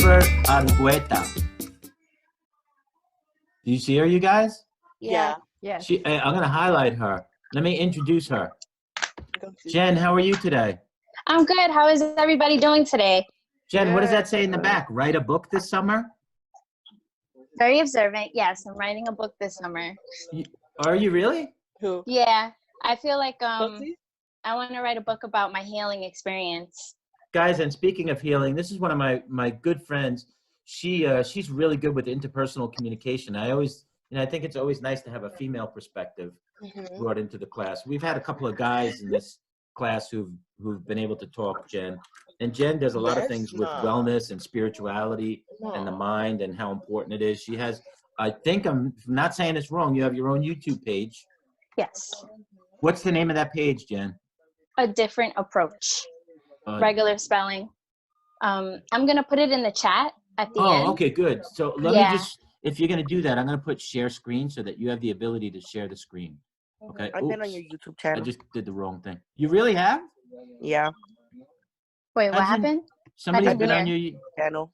Jennifer Argueta. Do you see her, you guys? Yeah. Yes. I'm going to highlight her. Let me introduce her. Jen, how are you today? I'm good. How is everybody doing today? Jen, what does that say in the back? Write a book this summer? Very observant. Yes, I'm writing a book this summer. Are you really? Who? Yeah, I feel like Pussy? I want to write a book about my healing experience. Guys, and speaking of healing, this is one of my good friends. She's really good with interpersonal communication. I think it's always nice to have a female perspective brought into the class. We've had a couple of guys in this class who've been able to talk, Jen. And Jen does a lot of things with wellness and spirituality and the mind and how important it is. She has, I think I'm not saying it's wrong, you have your own YouTube page. Yes. What's the name of that page, Jen? A Different Approach. Regular spelling. I'm going to put it in the chat at the end. Oh, okay, good. So let me just, if you're going to do that, I'm going to put share screen so that you have the ability to share the screen. Okay. I've been on your YouTube channel. I just did the wrong thing. You really have? Yeah. Wait, what happened? Somebody's been on your channel.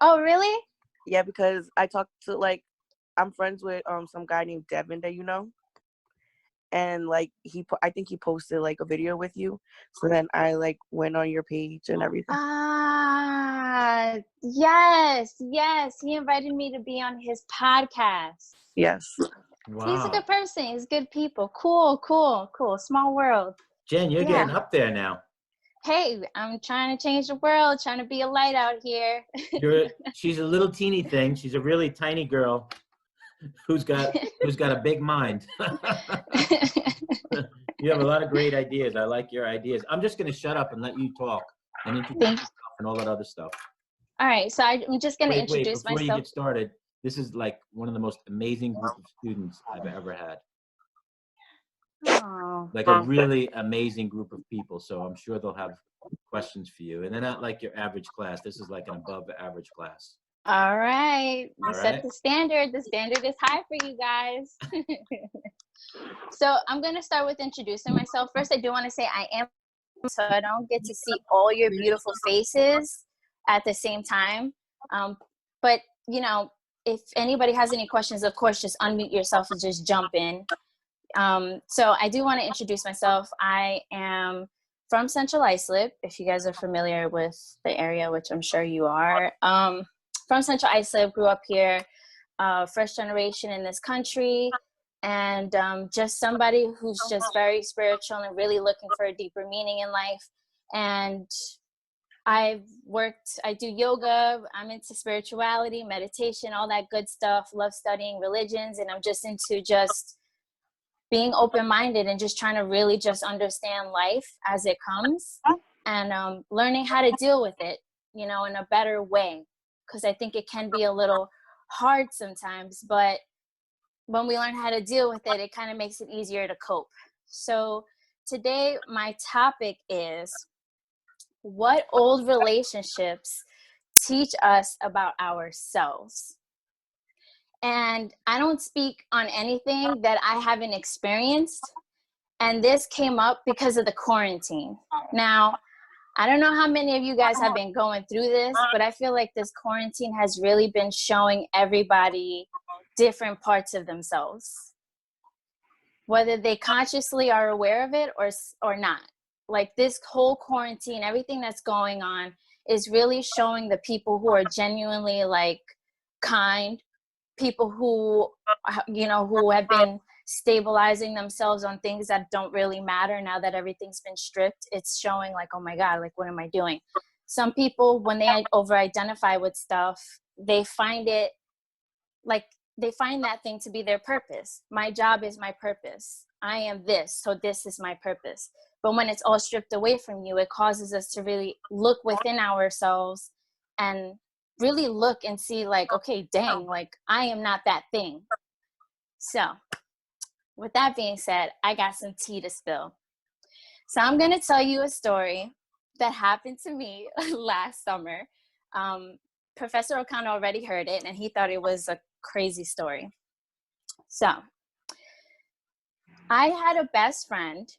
Oh, really? Yeah, because I talked to I'm friends with some guy named Devin that you know. And I think he posted a video with you. So then I went on your page and everything. Yes. He invited me to be on his podcast. Yes. Wow. He's a good person. He's good people. Cool. Small world. Jen, you're getting up there now. Hey, I'm trying to change the world, trying to be a light out here. She's a little teeny thing. She's a really tiny girl who's got a big mind. You have a lot of great ideas. I like your ideas. I'm just going to shut up and let you talk and introduce yourself and all that other stuff. All right, so I'm just going to introduce before myself. You get started, this is one of the most amazing group of students I've ever had. Oh. A really amazing group of people. So I'm sure they'll have questions for you. And they're not like your average class. This is like an above average class. All right. You set right. the standard. The standard is high for you guys. So I'm going to start with introducing myself. First, I do want to say I am, so I don't get to see all your beautiful faces at the same time. But, if anybody has any questions, of course, just unmute yourself and just jump in. So I do want to introduce myself. I am from Central Islip, if you guys are familiar with the area, which I'm sure you are. From Central Islip, grew up here, first generation in this country, and just somebody who's just very spiritual and really looking for a deeper meaning in life. And I do yoga, I'm into spirituality, meditation, all that good stuff, love studying religions, and I'm just into just being open-minded and just trying to really just understand life as it comes and learning how to deal with it, in a better way. Because I think it can be a little hard sometimes, but when we learn how to deal with it, it kind of makes it easier to cope. So today, my topic is what old relationships teach us about ourselves. And I don't speak on anything that I haven't experienced. And this came up because of the quarantine. Now, I don't know how many of you guys have been going through this, but I feel like this quarantine has really been showing everybody different parts of themselves, whether they consciously are aware of it or not. Like this whole quarantine, everything that's going on is really showing the people who are genuinely kind, people who, who have been stabilizing themselves on things that don't really matter now that everything's been stripped. It's showing oh my God, what am I doing? Some people, when they over-identify with stuff, they find it they find that thing to be their purpose. My job is my purpose. I am this, so this is my purpose. But when it's all stripped away from you, it causes us to really look within ourselves and really look and see okay, dang, I am not that thing. So with that being said, I got some tea to spill. So I'm going to tell you a story that happened to me last summer. Professor O'Connor already heard it, and he thought it was a crazy story. So I had a best friend.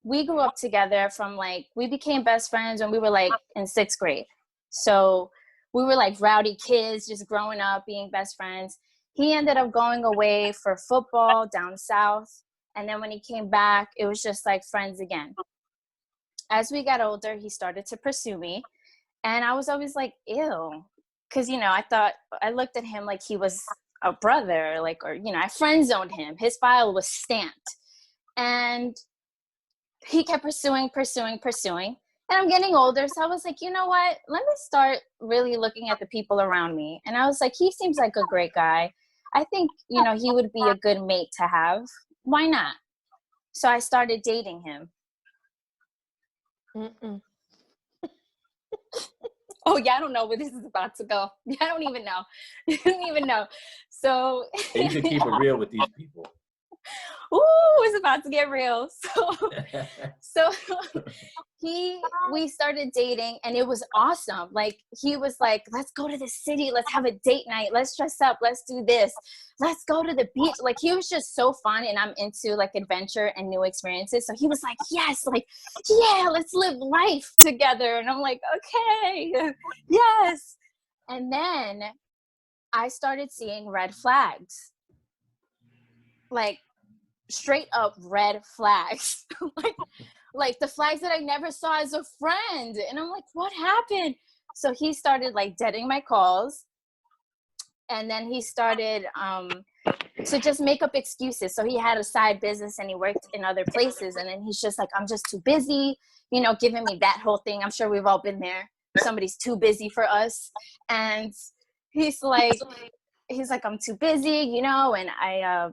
We grew up together from we became best friends when we were in 6th grade. So we were like rowdy kids, just growing up, being best friends. He ended up going away for football down south. And then when he came back, it was just like friends again. As we got older, he started to pursue me. And I was always like, ew. Because, you know, I looked at him like he was a brother, like, or, you know, I friend zoned him. His file was stamped. And he kept pursuing. And I'm getting older. So I was like, you know what? Let me start really looking at the people around me. And I was like, he seems like a great guy. I think, you know, he would be a good mate to have. Why not? So I started dating him. Oh, yeah, I don't know where this is about to go. I don't even know. I don't even know. So You can keep it real with these people. Ooh, it's about to get real. So we started dating, and it was awesome. Like, he was like, let's go to the city. Let's have a date night. Let's dress up. Let's do this. Let's go to the beach. Like, he was just so fun, and I'm into like adventure and new experiences. So he was like, yes, like, yeah, let's live life together. And I'm like, okay, yes. And then I started seeing red flags. Like, straight up red flags. like the flags that I never saw as a friend. And I'm like, what happened? So he started like deading my calls. And then he started to just make up excuses. So he had a side business and he worked in other places. And then he's just like, I'm just too busy, you know, giving me that whole thing. I'm sure we've all been there. Somebody's too busy for us. And he's like, I'm too busy, you know, and I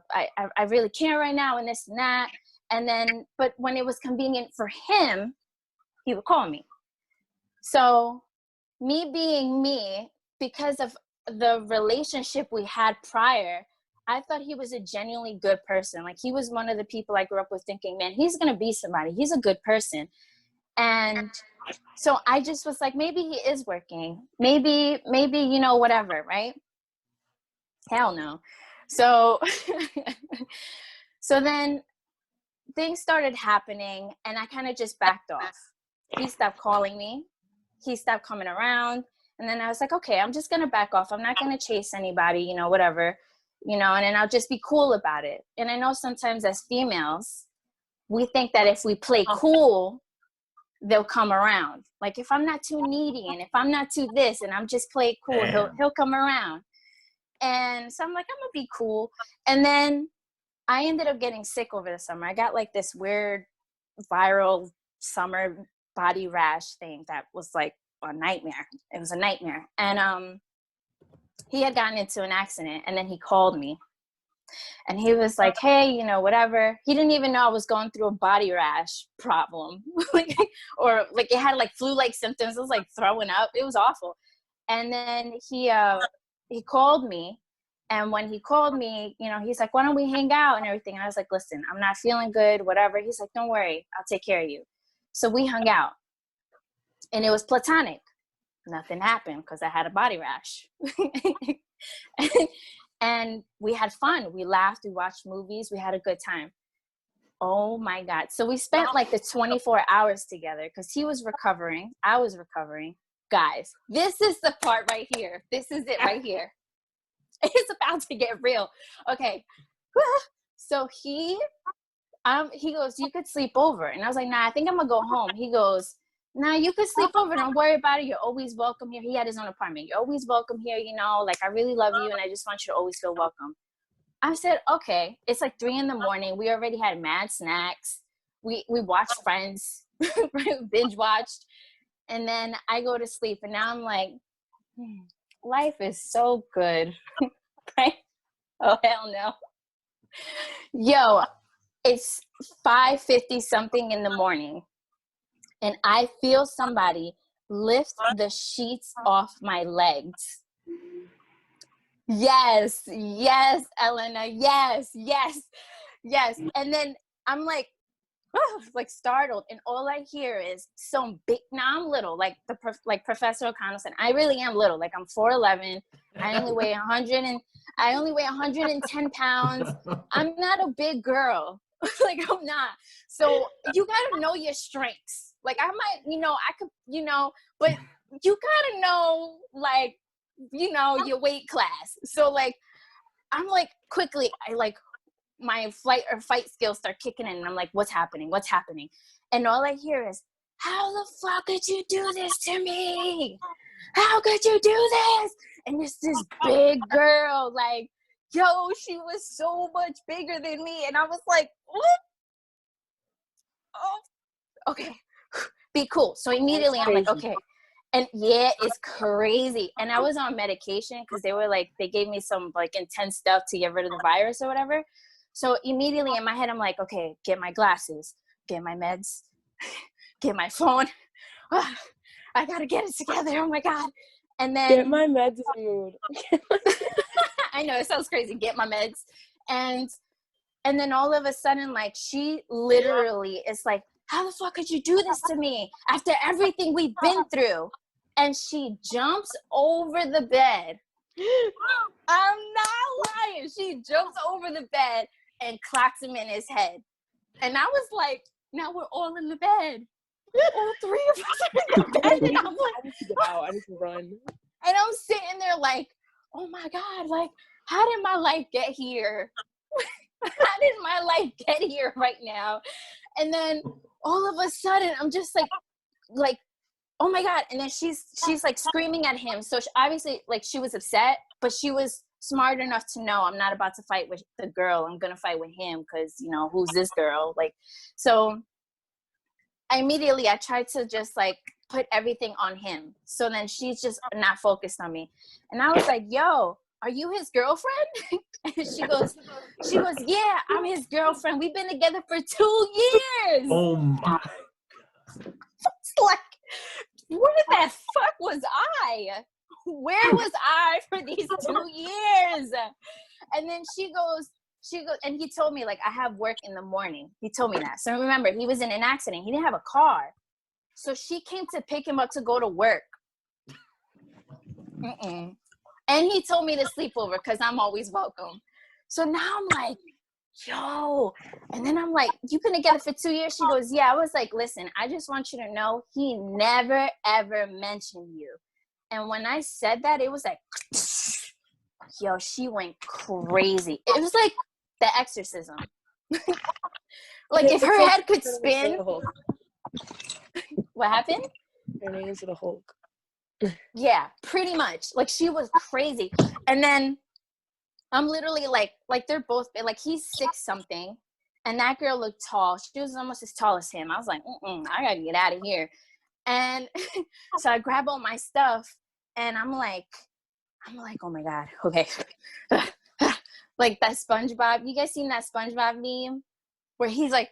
really care right now, and this and that. And then, but when it was convenient for him, he would call me. So me being me, because of the relationship we had prior, I thought he was a genuinely good person. Like, he was one of the people I grew up with thinking, man, he's going to be somebody. He's a good person. And so I just was like, maybe he is working. Maybe, you know, whatever, right? Hell no. So so then things started happening, and I kind of just backed off. He stopped calling me. He stopped coming around. And then I was like, okay, I'm just going to back off. I'm not going to chase anybody, you know, whatever, you know, and then I'll just be cool about it. And I know sometimes as females, we think that if we play cool, they'll come around. Like, if I'm not too needy, and if I'm not too this, and I'm just play cool, he'll come around. And so I'm like, I'm gonna be cool. And then I ended up getting sick over the summer. I got like this weird viral summer body rash thing that was like a nightmare. It was a nightmare. And he had gotten into an accident, and then he called me. And he was like, hey, you know, whatever. He didn't even know I was going through a body rash problem. Or like it had like flu-like symptoms. It was like throwing up. It was awful. And then he called me. And when he called me, you know, he's like, why don't we hang out and everything? And I was like, listen, I'm not feeling good, whatever. He's like, don't worry, I'll take care of you. So we hung out. And it was platonic. Nothing happened because I had a body rash. And we had fun. We laughed, we watched movies, we had a good time. Oh my God. So we spent like the 24 hours together because he was recovering. I was recovering. Guys, this is the part right here. This is it right here. It's about to get real. Okay. So he goes, you could sleep over. And I was like, nah, I think I'm gonna go home. He goes, nah, you could sleep over. Don't worry about it. You're always welcome here. He had his own apartment. You're always welcome here. You know, like, I really love you, and I just want you to always feel welcome. I said, okay. It's like 3 a.m. We already had mad snacks. We watched Friends, binge watched. And then I go to sleep, and now I'm like, life is so good. Right? Oh, hell no. Yo, it's 5:50 something in the morning, and I feel somebody lift the sheets off my legs. Yes, Elena, yes. And then I'm like startled, and all I hear is some big. Now I'm little, like Professor O'Connell said. I really am little. Like, I'm 4'11". I only weigh 110 pounds. I'm not a big girl. Like, I'm not. So you gotta know your strengths. Like, I might, you know, I could, you know, but you gotta know, like, you know, your weight class. So like, I'm like, quickly, I like, my flight or fight skills start kicking in, and I'm like, what's happening? What's happening? And all I hear is, how the fuck could you do this to me? How could you do this? And it's this big girl, like, yo, she was so much bigger than me. And I was like, what? Oh, okay, be cool. So immediately I'm like, okay. And yeah, it's crazy. And I was on medication because they were like, they gave me some like intense stuff to get rid of the virus or whatever. So immediately in my head, I'm like, okay, get my glasses, get my meds, get my phone. I gotta get it together. Oh my God. And then get my meds is a mood. I know, it sounds crazy. Get my meds. And then all of a sudden, like, she literally is like, how the fuck could you do this to me after everything we've been through? And she jumps over the bed. I'm not lying. She jumps over the bed and clocks him in his head. And I was like, now we're all in the bed. All three of us are in the bed. And I'm like, I need to get out. I need to run. And I'm sitting there like, oh my God, like, how did my life get here? How did my life get here right now? And then all of a sudden, I'm just like, oh my God. And then she's like screaming at him. So she, obviously, like, she was upset, but she was smart enough to know I'm not about to fight with the girl. I'm going to fight with him because, you know, who's this girl? Like, so I tried to just like put everything on him. So then she's just not focused on me. And I was like, yo, are you his girlfriend? And she goes, yeah, I'm his girlfriend. We've been together for 2 years. Oh my. It's like, where the fuck was I? Where was I for these 2 years? And then she goes, and he told me, like, I have work in the morning. He told me that. So remember, he was in an accident. He didn't have a car. So she came to pick him up to go to work. And he told me to sleep over because I'm always welcome. So now I'm like, yo. And then I'm like, you've been together for 2 years? She goes, yeah. I was like, listen, I just want you to know he never, ever mentioned you. And when I said that, it was like, yo, she went crazy. It was like the exorcism. Like, if her head could spin. What happened? Turning into the Hulk. Yeah, pretty much. Like, she was crazy. And then I'm literally like they're both, like, he's 6 something and that girl looked tall. She was almost as tall as him. I was like, I gotta get out of here. And so I grab all my stuff and I'm like, oh my God, okay. Like that SpongeBob, you guys seen that SpongeBob meme where he's like,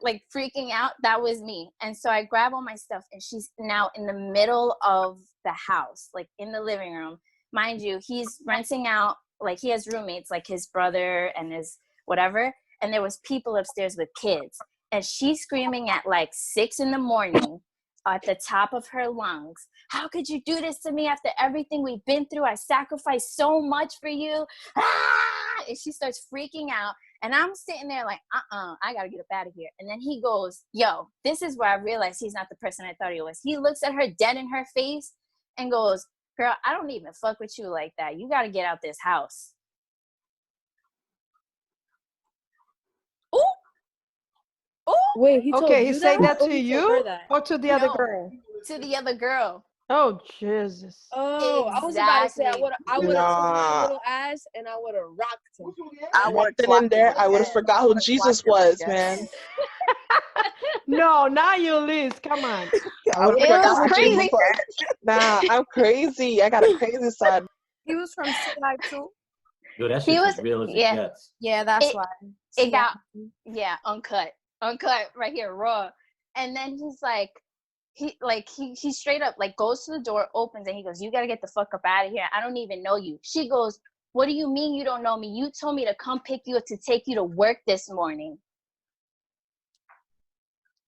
like freaking out? That was me. And so I grab all my stuff and she's now in the middle of the house, like in the living room. Mind you, he's renting out, like, he has roommates, like his brother and his whatever. And there was people upstairs with kids. And she's screaming at like 6 a.m. at the top of her lungs. How could you do this to me after everything we've been through? I sacrificed so much for you. Ah! And she starts freaking out. And I'm sitting there like, I got to get up out of here. And then he goes, yo, this is where I realized he's not the person I thought he was. He looks at her dead in her face and goes, girl, I don't even fuck with you like that. You got to get out this house. Ooh. Ooh. Wait, he told you he said that or to he told her you that? or to the other girl? To the other girl. Oh, Jesus. Oh, I was about to say I would have took my Nah. little ass and I would have rocked him. I would Walked in there, I would have forgot who Jesus was, man. No, not you, Liz. Come on. I would It have was forgot who crazy. Jesus was. Nah, I'm crazy. I got a crazy side. He was from CI too. Yo, that He shit's was- as real as yeah. it gets. Yeah, that's It- why. It got, uncut right here, raw. And then he's like, he straight up like goes to the door, opens, and he goes, you got to get the fuck up out of here. I don't even know you. She goes, what do you mean you don't know me? You told me to come pick you up to take you to work this morning.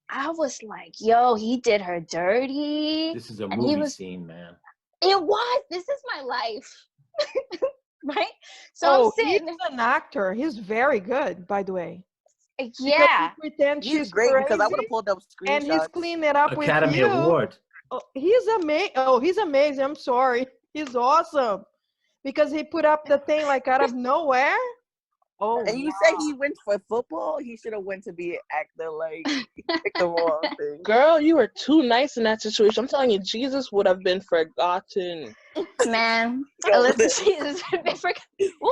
I was like, yo, he did her dirty. This is a And he movie was- scene, man. It was. This is my life. Right? So I'm He's sitting. an actor. He's very good, by the way. Yeah. Because he pretends He's she's great crazy, because I would have pulled up and he's screenshots. cleaning it up Academy with you. Award. Oh, he's amazing. Oh, he's amazing. I'm sorry. He's awesome because he put up the thing like out of nowhere. Oh, And you said he went for football. He should have went to be an actor. Like he picked the wrong thing. Girl, you were too nice in that situation. I'm telling you, Jesus would have been forgotten. Man, Yo, Alyssa, Jesus, Woo!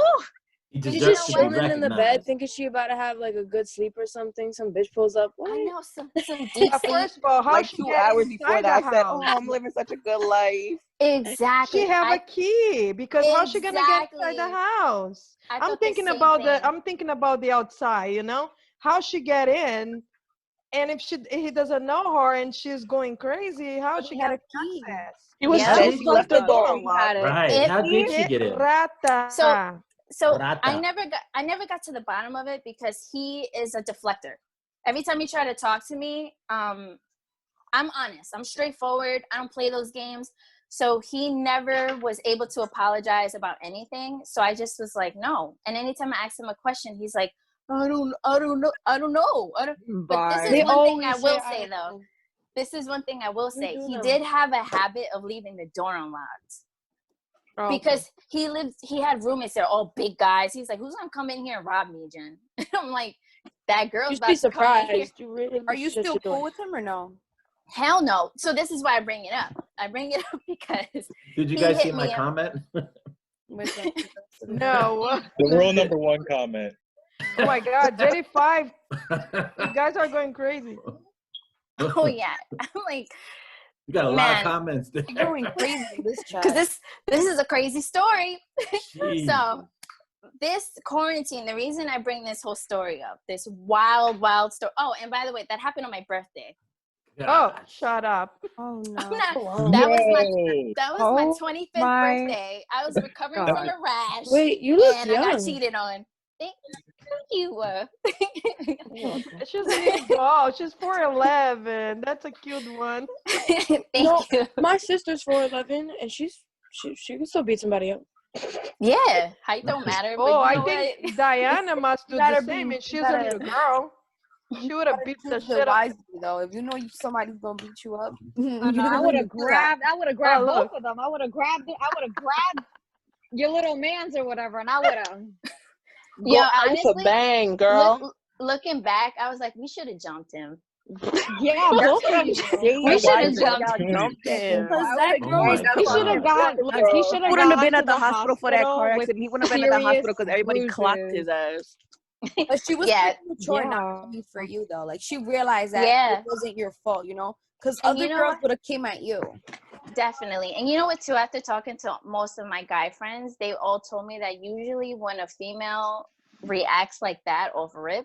He She's deserves just to be chilling in the bed, recognized. thinking she about to have like a good sleep or something. Some bitch pulls up. What? I know some deep sleep. first of all, how like she 2 get hours before inside that, the I said, "Oh, house? I'm living such a good life." Exactly. She have a key because how's she gonna get inside the Exactly. house? I I'm thought the thinking same about thing. I'm thinking about the outside. You know, how she get in, and if he doesn't know her and she's going crazy, how she had got a key. access? He was Yeah. Then so she left the fucked door up. unlocked. Right. If How did she Que get in? rata. So Rata. I never got to the bottom of it because he is a deflector. Every time he tried to talk to me, I'm honest. I'm straightforward. I don't play those games. So he never was able to apologize about anything. So I just was like, no. And anytime I asked him a question, he's like, I don't know. But this They is one thing I always will say, say though. This is one thing I will say. do He know. did have a habit of leaving the door unlocked. Because he had roommates. They're all big guys. He's like, who's gonna come in here and rob me, Jen? And I'm like, that girl's You'd about be to come in here. surprised. You really Are you shut still your door. cool with him or no? Hell no. So this is why I bring it up. I bring it up because Did you he guys see hit my me up. comment? No. The rule number one comment. Oh my God, Jenny 5. You guys are going crazy. Oh yeah. I'm like, You got a lot man, of comments there. You're going crazy in this chat. because this is a crazy story. Jeez. So this quarantine, the reason I bring this whole story up, this wild story. Oh, and by the way, that happened on my birthday. Oh, Gosh. shut up. Oh I'm no. not- that was my Oh 25th my birthday. I was recovering God. from a rash. Wait, you look and I got young. cheated on. Thank you. She's a little doll. She's 4'11". That's a cute one. Thank No. you. My sister's 4'11", and she can still beat somebody up. Yeah, height don't matter. But Oh, you I know think what? Diana must do the gotta same, be- and you she's a gotta- little girl. She would have beat the Choose shit it out. wisely though. If you know somebody's gonna beat you up, I know. I would have grabbed. I would have grabbed both look. of them. I would have grabbed it. I would have grabbed your little man's or whatever, and I would have. Go Yo, out with a honestly, bang, girl. looking back, I was like, we should have jumped him. Yeah, Both of definitely. them. We should have Why jumped. y'all jumped him? because Oh that my girl was God. He should have got. He should have Wouldn't have gone been to at the hospital for that car with accident. He wouldn't have been at the hospital because serious everybody clocked bruises. his ass. But she was Yeah. mature not Yeah. coming for you though. Like she realized that Yeah. it wasn't your fault, you know? Because And other you know girls what? would have came at you. Definitely. And you know what, too? After talking to most of my guy friends, they all told me that usually when a female reacts like that off rip,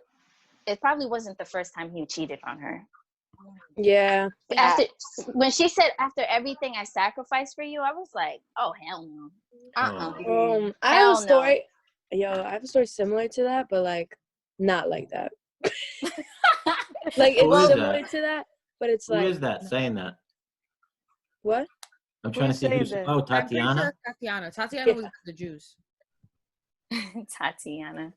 it probably wasn't the first time he cheated on her. Yeah. When she said, after everything I sacrificed for you, I was like, oh, hell no. I have Hell a story. I have a story similar to that, but like not like that. Like Who it's is similar that? to that, but it's Who like is that saying that? what? I'm trying to see who's. saying that? Oh, I'm pretty Tatiana. sure Tatiana was the juice. Tatiana.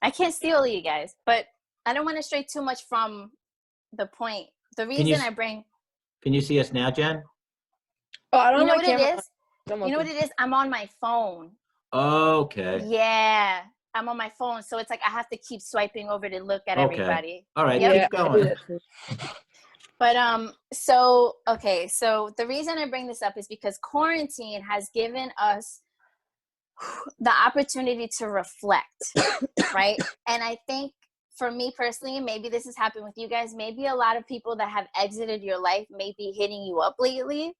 I can't steal you guys, but I don't want to stray too much from the point. The reason I bring... Can you see us now, Jen? Oh, I don't You know like what it camera. is? You know what it is? I'm on my phone. Okay. Yeah, I'm on my phone, so it's like I have to keep swiping over to look at everybody. All right, Yep. keep going. But so the reason I bring this up is because quarantine has given us the opportunity to reflect, right? And I think for me personally, maybe this has happened with you guys, maybe a lot of people that have exited your life may be hitting you up lately.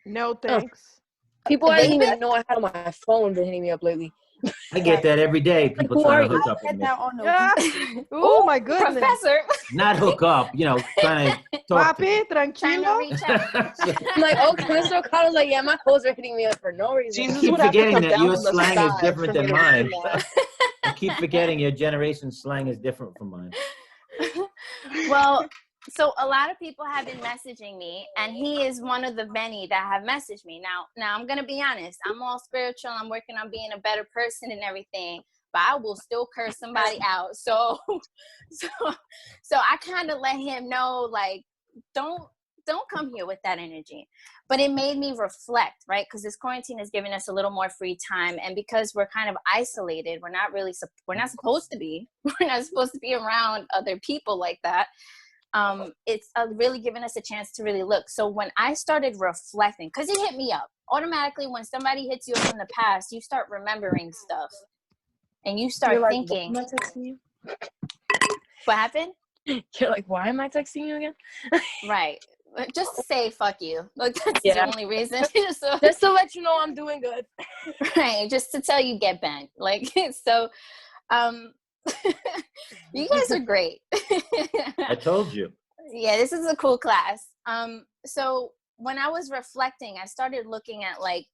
No thanks. People I didn't even know I had on my phone been hitting me up lately. I get that every day. People Who trying are to hook you? up with me. Yeah. Oh my goodness. Professor. Not hook up, trying to talk to me. Trying Papi, to tranquilo. reach out. I'm like, oh, can I still call? I was like, yeah, my hoes are hitting me up for no reason. Jesus keep would have to forgetting come that down your from the slang is sky different for me than to mine. read that. I keep forgetting your generation's slang is different from mine. Well, so a lot of people have been messaging me, and he is one of the many that have messaged me. Now I'm gonna be honest. I'm all spiritual. I'm working on being a better person and everything, but I will still curse somebody out. So I kind of let him know, like, don't don't come here with that energy. But it made me reflect, right? Because this quarantine is giving us a little more free time, and because we're kind of isolated, we're not supposed to be around other people like that. It's really given us a chance to really look. So when I started reflecting, because it hit me up automatically, when somebody hits you up from the past, you start remembering stuff, and you start thinking, why am I texting you? what happened? You're like, why am I texting you again? Right. Just to say fuck you. Like, that's Yeah. the only reason. Just to let you know I'm doing good. Right. Just to tell you get bent. Like, so you guys are great. I told you. Yeah, this is a cool class. So when I was reflecting, I started looking at, like,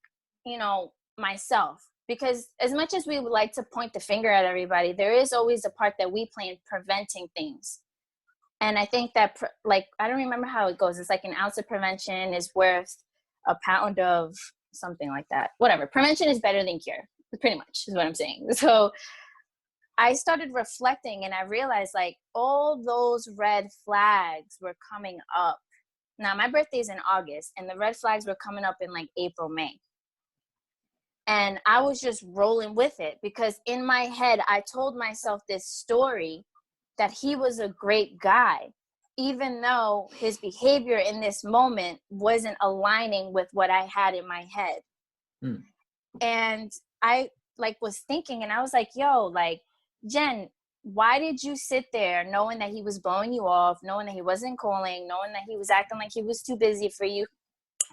you know, myself, because as much as we would like to point the finger at everybody, there is always a part that we play in preventing things. And I think that, like, I don't remember how it goes. It's like an ounce of prevention is worth a pound of something like that. Whatever. Prevention is better than cure, pretty much is what I'm saying. So I started reflecting, and I realized, like, all those red flags were coming up. Now, my birthday is in August, and the red flags were coming up in, like, April, May. And I was just rolling with it, because in my head, I told myself this story that he was a great guy, even though his behavior in this moment wasn't aligning with what I had in my head. And I, like, was thinking, and I was like, yo, like, Jen, why did you sit there knowing that he was blowing you off, knowing that he wasn't calling, knowing that he was acting like he was too busy for you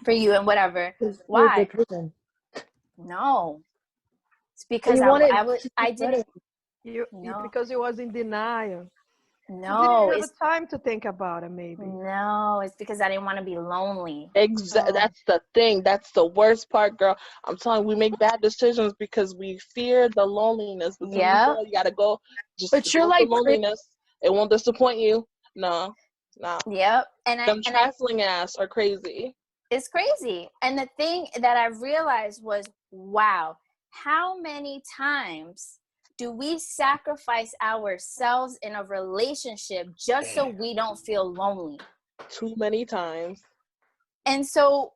and whatever? Why? No, it's because I didn't. Because he was in denial. No, you didn't have the time to think about it, maybe. No, it's because I didn't want to be lonely. Exactly. That's the thing. That's the worst part, girl. I'm telling you, we make bad decisions because we fear the loneliness. But Yeah. You gotta go. But you're like loneliness. It won't disappoint you. No. Yep. And trifling ass are crazy. It's crazy. And the thing that I realized was, wow, how many times do we sacrifice ourselves in a relationship just so we don't feel lonely? Too many times. And so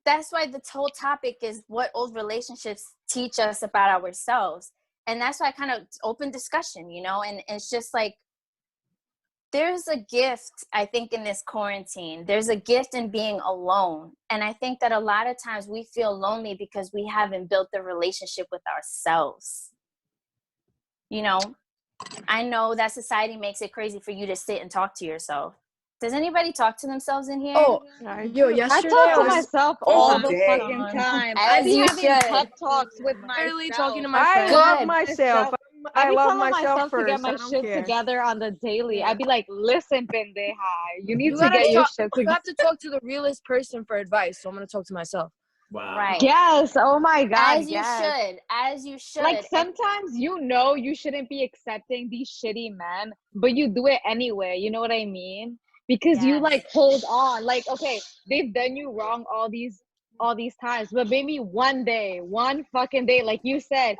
that's why the whole topic is what old relationships teach us about ourselves. And that's why I kind of open discussion, you know, and it's just like, there's a gift, I think, in this quarantine. There's a gift in being alone. And I think that a lot of times we feel lonely because we haven't built the relationship with ourselves. You know, I know that society makes it crazy for you to sit and talk to yourself. Does anybody talk to themselves in here? Oh, yo, yesterday I talk to myself all the day. fucking time. As I be you having should. pep talks with myself. Literally talking to my I friend. love myself. I be love telling myself to get first. my I don't shit care. together on the daily. I'd be like, listen, pendeja, you need You to gotta get your talk, shit you together. have to talk to the realest person for advice. So I'm gonna talk to myself. Wow. Right. Yes. Oh my God. As you should. As you should. Like, sometimes you know you shouldn't be accepting these shitty men, but you do it anyway. You know what I mean? Because you, like, hold on. Like, okay, they've done you wrong all these times, but maybe one fucking day, like you said,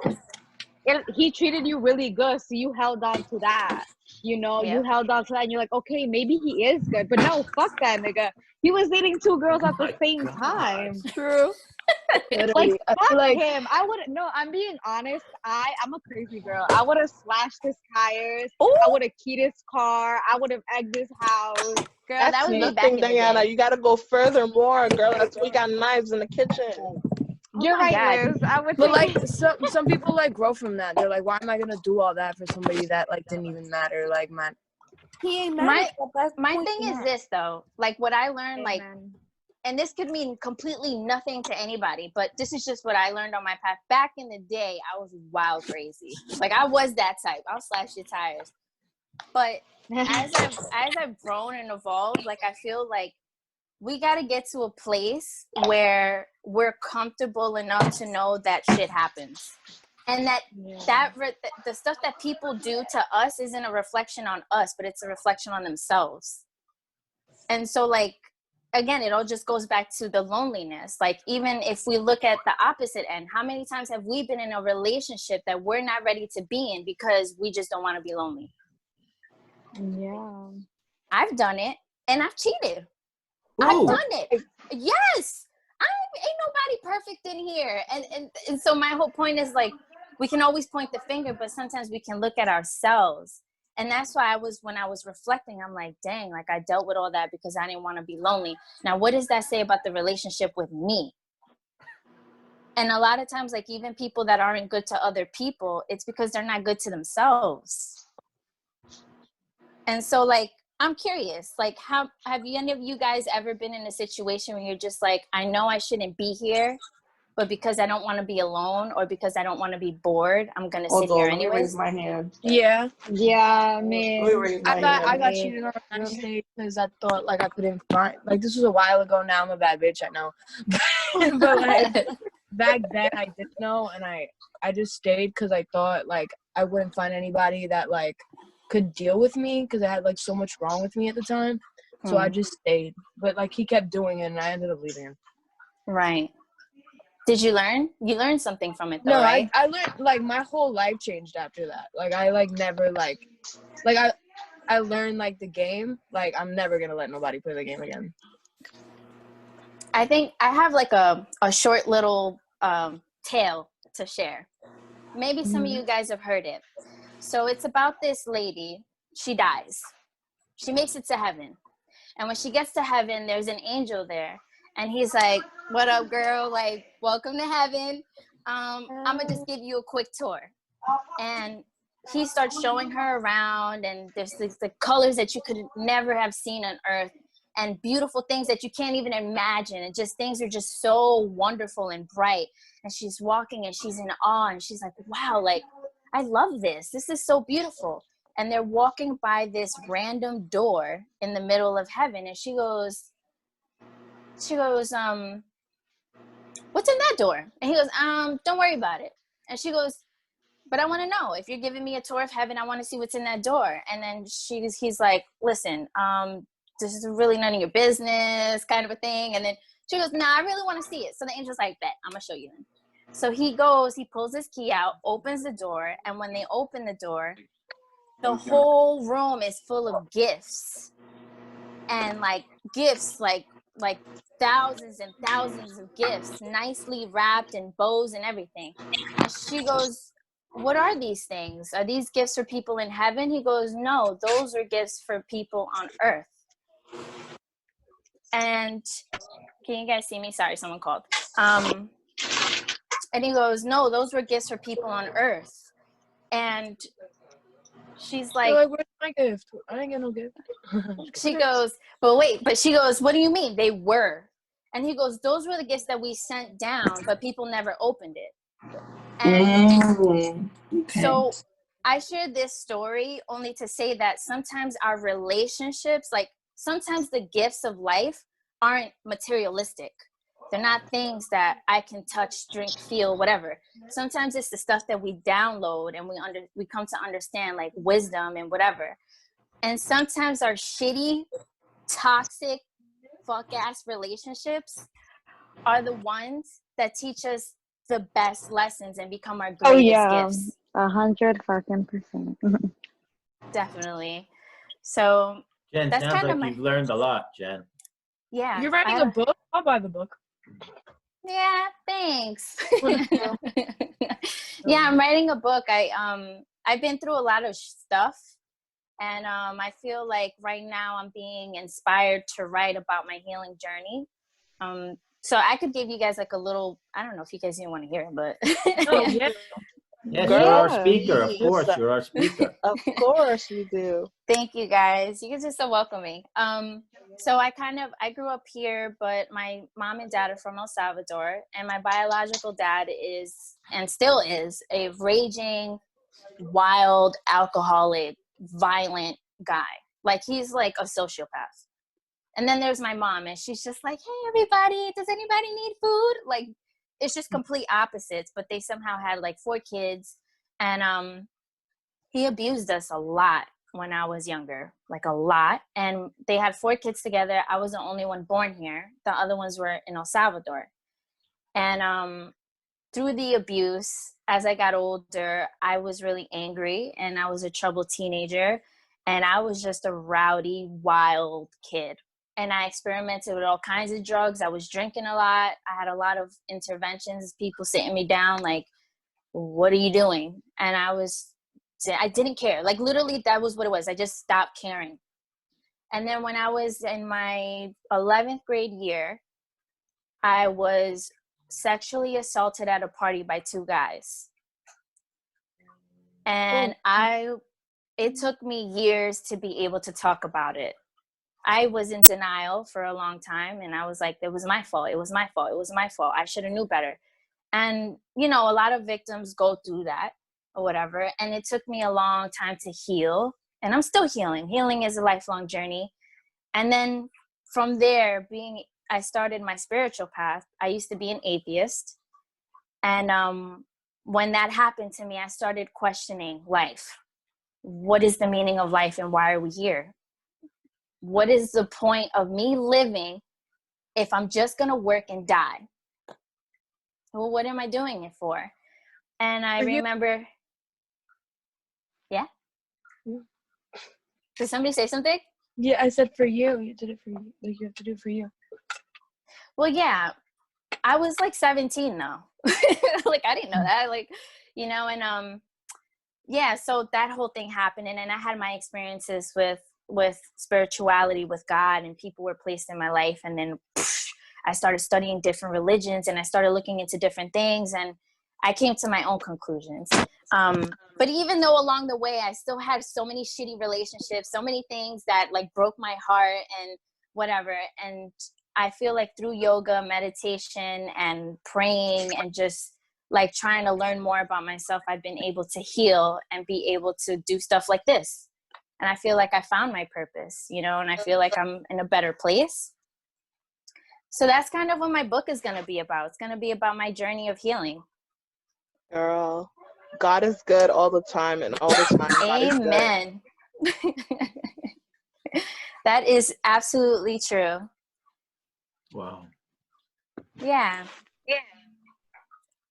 he treated you really good, so you held on to that. You know, you held on to that, and you're like, okay, maybe he is good, but no, fuck that nigga. He was dating 2 girls at the same time. True. Like, fuck him. I wouldn't. No, I'm being honest. I'm a crazy girl. I would have slashed his tires. Ooh. I would have keyed his car. I would have egged his house. Girl, That's that would be back nothing, in the Diana. day. You gotta go further more, girl. That's we got knives in the kitchen. You're right, God. Liz. I would But take like some people like grow from that. They're like, why am I gonna do all that for somebody that like didn't even matter? Like, man, He ain't My my thing is this, though. Like, what I learned, like, Amen. and this could mean completely nothing to anybody, but this is just what I learned on my path. Back in the day, I was wild crazy. Like, I was that type. I'll slash your tires. But as I've grown and evolved, like, I feel like we got to get to a place where we're comfortable enough to know that shit happens. And that the stuff that people do to us isn't a reflection on us, but it's a reflection on themselves. And so, like, again, it all just goes back to the loneliness. Like, even if we look at the opposite end, how many times have we been in a relationship that we're not ready to be in because we just don't want to be lonely? Yeah. I've done it, and I've cheated. I've done it. Yes. Ain't nobody perfect in here. And so my whole point is like, we can always point the finger, but sometimes we can look at ourselves. And that's why when I was reflecting, I'm like, dang, like I dealt with all that because I didn't want to be lonely. Now, what does that say about the relationship with me? And a lot of times, like even people that aren't good to other people, it's because they're not good to themselves. And so like, I'm curious, like have any of you guys ever been in a situation where you're just like, I know I shouldn't be here, but because I don't want to be alone or because I don't want to be bored, I'm going to sit here Let me anyways? raise my hand. Yeah. Yeah, I mean, Let me raise my I got hand. cheated on that stage because I thought like I couldn't find, like this was a while ago now. I'm a bad bitch, I know. But like back then I didn't know, and I just stayed because I thought like I wouldn't find anybody that like could deal with me because I had like so much wrong with me at the time. So I just stayed. But like he kept doing it and I ended up leaving him. Right. Did you learn? You learned something from it though, No, right? I learned like my whole life changed after that. Like I like never like I learned like the game. Like I'm never gonna let nobody play the game again. I think I have like a short little tale to share. Maybe some of you guys have heard it. So it's about this lady. She dies. She makes it to heaven. And when she gets to heaven, there's an angel there. And he's like, what up, girl? Like, welcome to heaven. I'm going to just give you a quick tour. And he starts showing her around. And there's the colors that you could never have seen on earth. And beautiful things that you can't even imagine. And just things are just so wonderful and bright. And she's walking and she's in awe. And she's like, wow, like, I love this. This is so beautiful. And they're walking by this random door in the middle of heaven. And she goes, what's in that door? And he goes, don't worry about it. And she goes, but I want to know, if you're giving me a tour of heaven, I want to see what's in that door. And then he's like, listen, this is really none of your business, kind of a thing. And then she goes, nah, I really want to see it. So the angel's like, bet, I'm going to show you then. So he pulls his key out, opens the door. And when they open the door, the whole room is full of gifts. And like gifts, like thousands and thousands of gifts, nicely wrapped in bows and everything. And she goes, what are these things? Are these gifts for people in heaven? He goes, no, those are gifts for people on earth. And can you guys see me? Sorry, someone called. And he goes, no, those were gifts for people on earth. And she's like, where's my gift? I didn't get no gift. she goes, but she goes, what do you mean? They were. And he goes, those were the gifts that we sent down, but people never opened it. And so I shared this story only to say that sometimes our relationships, like sometimes the gifts of life aren't materialistic. They're not things that I can touch, drink, feel, whatever. Sometimes it's the stuff that we download and we come to understand, like wisdom and whatever. And sometimes our shitty, toxic, fuck-ass relationships are the ones that teach us the best lessons and become our greatest gifts. 100%. Definitely. So Jen, that's sounds kind of like you've learned a lot, Jen. Yeah. You're writing a book? I'll buy the book. Yeah, thanks. Yeah, I'm writing a book. I've been through a lot of stuff, and I feel like right now I'm being inspired to write about my healing journey. So I could give you guys like a little, I don't know if you guys even want to hear it, but Oh, yeah. Yes, Girl, you're our speaker. Of just course, you're our speaker. Of course we do. Thank you guys. You guys are so welcoming. So I grew up here, but my mom and dad are from El Salvador, and my biological dad is, and still is, a raging, wild, alcoholic, violent guy. Like he's like a sociopath. And then there's my mom, and she's just like, hey, everybody, does anybody need food? Like, it's just complete opposites, but they somehow had like 4 kids. And he abused us a lot when I was younger, like a lot. And they had 4 kids together. I was the only one born here. The other ones were in El Salvador. And through the abuse, as I got older, I was really angry, and I was a troubled teenager. And I was just a rowdy, wild kid. and I experimented with all kinds of drugs. I was drinking a lot. I had a lot of interventions, people sitting me down like, what are you doing? And I didn't care. Like literally that was what it was. I just stopped caring. And then when I was in my 11th grade year, I was sexually assaulted at a party by 2 guys. And it took me years to be able to talk about it. I was in denial for a long time, and I was like, it was my fault. It was my fault. It was my fault. I should have knew better. And, you know, a lot of victims go through that or whatever. And it took me a long time to heal. And I'm still healing. Healing is a lifelong journey. And then from there, I started my spiritual path. I used to be an atheist. And when that happened to me, I started questioning life. What is the meaning of life and why are we here? What is the point of me living if I'm just going to work and die? Well, what am I doing it for? And I remember, yeah? Did somebody say something? Yeah, I said for you. You did it for you. Like you have to do it for you. Well, yeah. I was like 17 though. Like I didn't know that. Like, you know, and yeah, so that whole thing happened. And then I had my experiences with spirituality, with God, and people were placed in my life. And then I started studying different religions, and I started looking into different things, and I came to my own conclusions. But even though along the way, I still had so many shitty relationships, so many things that like broke my heart and whatever. And I feel like through yoga, meditation, and praying, and just like trying to learn more about myself, I've been able to heal and be able to do stuff like this. And I feel like I found my purpose, you know, and I feel like I'm in a better place. So that's kind of what my book is going to be about. It's going to be about my journey of healing. Girl, God is good all the time, and all the time God is good. Amen. That is absolutely true. Wow. Yeah.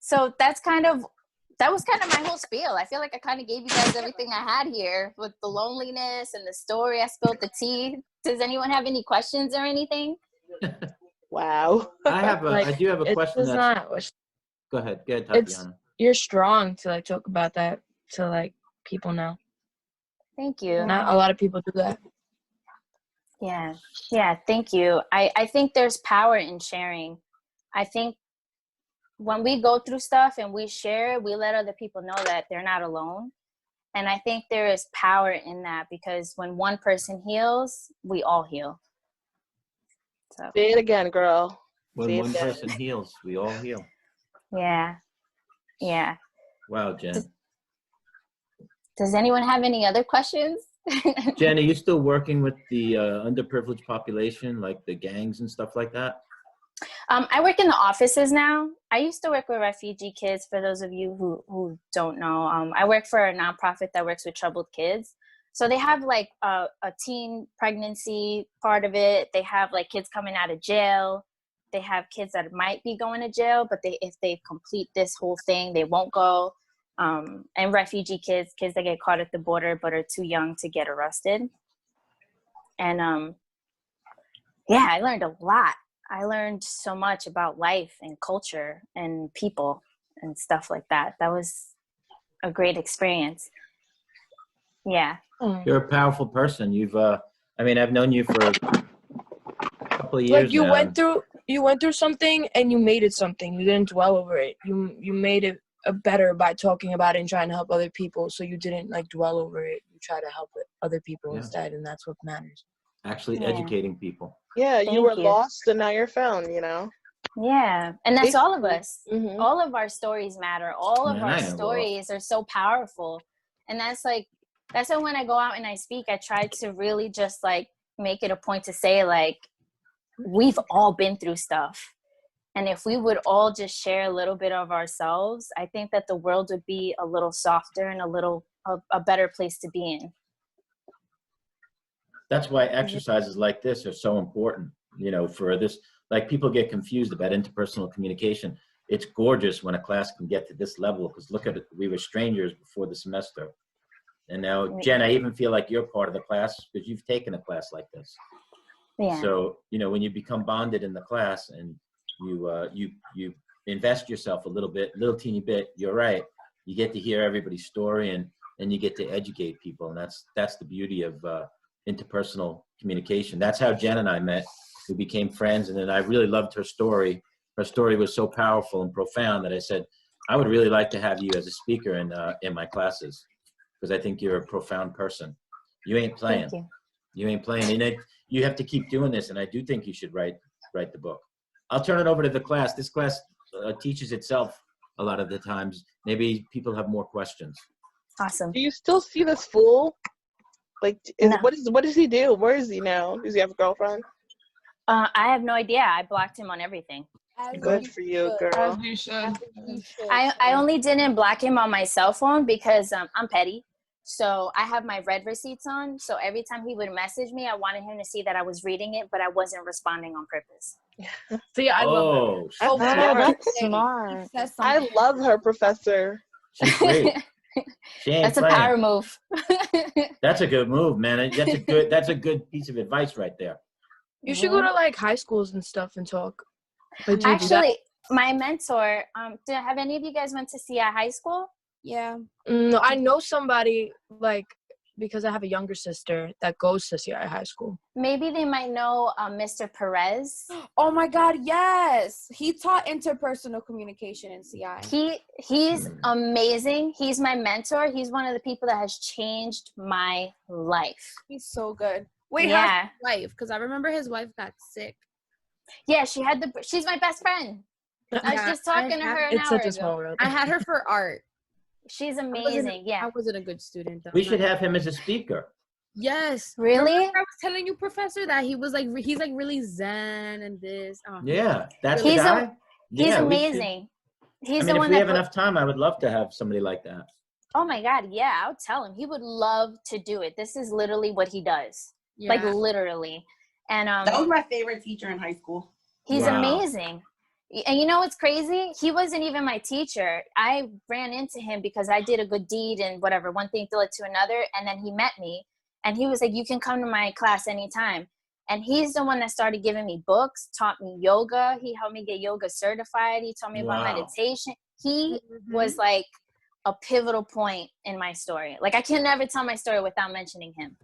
So that was kind of my whole spiel. I feel like I kind of gave you guys everything I had here with the loneliness and the story. I spilled the tea. Does anyone have any questions or anything? Wow. I do have a question. Go ahead, Tatiana. You're strong to like talk about that to like people now. Thank you. Not a lot of people do that. Yeah, thank you. I think there's power in sharing. I think when we go through stuff and we share, we let other people know that they're not alone. And I think there is power in that, because when one person heals, we all heal. So. Say it again, girl. When one person heals, we all heal. Yeah. Wow, Jen. Does anyone have any other questions? Jen, are you still working with the underprivileged population, like the gangs and stuff like that? I work in the offices now. I used to work with refugee kids, for those of you who don't know. I work for a nonprofit that works with troubled kids. So they have like a teen pregnancy part of it. They have like kids coming out of jail. They have kids that might be going to jail, but if they complete this whole thing, they won't go. And refugee kids that get caught at the border but are too young to get arrested. And yeah, I learned a lot. I learned so much about life and culture and people and stuff like that. That was a great experience. Yeah. You're a powerful person. I've known you for a couple of years like you now. went through something and you made it something. You didn't dwell over it. You made it better by talking about it and trying to help other people. So you didn't like dwell over it. You try to help other people instead, and that's what matters. Actually educating people. Yeah, you were lost and now you're found, you know? Yeah, and that's all of us. Mm-hmm. All of our stories matter. All of our stories are so powerful. And that's why when I go out and I speak, I try to really just like make it a point to say like, we've all been through stuff. And if we would all just share a little bit of ourselves, I think that the world would be a little softer and a better place to be in. That's why exercises like this are so important, you know, for this. Like people get confused about interpersonal communication. It's gorgeous when a class can get to this level, because look at it. We were strangers before the semester. And now, Jen, I even feel like you're part of the class because you've taken a class like this. Yeah. So, you know, when you become bonded in the class and you invest yourself a little teeny bit, you're right. You get to hear everybody's story and you get to educate people. And that's the beauty of interpersonal communication. That's how Jen and I met. We became friends, and then I really loved her story. Her story was so powerful and profound that I said, I would really like to have you as a speaker in my classes, because I think you're a profound person. You ain't playing. Thank you. You ain't playing. And you have to keep doing this, and I do think you should write the book. I'll turn it over to the class. This class teaches itself a lot of the times. Maybe people have more questions. Awesome. Do you still see this fool? Like, No. what does he do? Where is he now? Does he have a girlfriend? I have no idea. I blocked him on everything. Good for you, girl. As you should. I only didn't block him on my cell phone because I'm petty. So I have my read receipts on. So every time he would message me, I wanted him to see that I was reading it, but I wasn't responding on purpose. See, I love that. Oh, That's smart. I love her, Professor. She's great. She ain't That's a playing. power move. That's a good move, man. That's a good piece of advice right there. You should go to like high schools and stuff and talk. Like, do you do that? Actually, my mentor, have any of you guys went to CI high school? Yeah. No, I know somebody, like, because I have a younger sister that goes to CI high school. Maybe they might know Mr. Perez. Oh my God, yes. He taught interpersonal communication in CI. He's amazing. He's my mentor. He's one of the people that has changed my life. He's so good. Wait, Yeah. how's his wife? Because I remember his wife got sick. Yeah, she's my best friend. I was just talking to her an It's hour such a ago. small world. I had her for art. She's amazing. I wasn't a good student though. We should have him as a speaker. Yes. Really? Remember I was telling you, Professor, that he's like really zen and this. Oh, Yeah, that's He's the guy. He's Yeah, we should- amazing. He's I mean, the if one we that have enough time, I would love to have somebody like that. Oh my God, yeah, I'll tell him. He would love to do it. This is literally what he does. yeah. Like literally. And That was my favorite teacher in high school. he's Wow. amazing. And you know what's crazy? He wasn't even my teacher. I ran into him because I did a good deed and whatever, one thing led to another. And then he met me and he was like, you can come to my class anytime. And he's the one that started giving me books, taught me yoga. He helped me get yoga certified. He taught me about Wow. meditation. He was like a pivotal point in my story. Like I can never tell my story without mentioning him.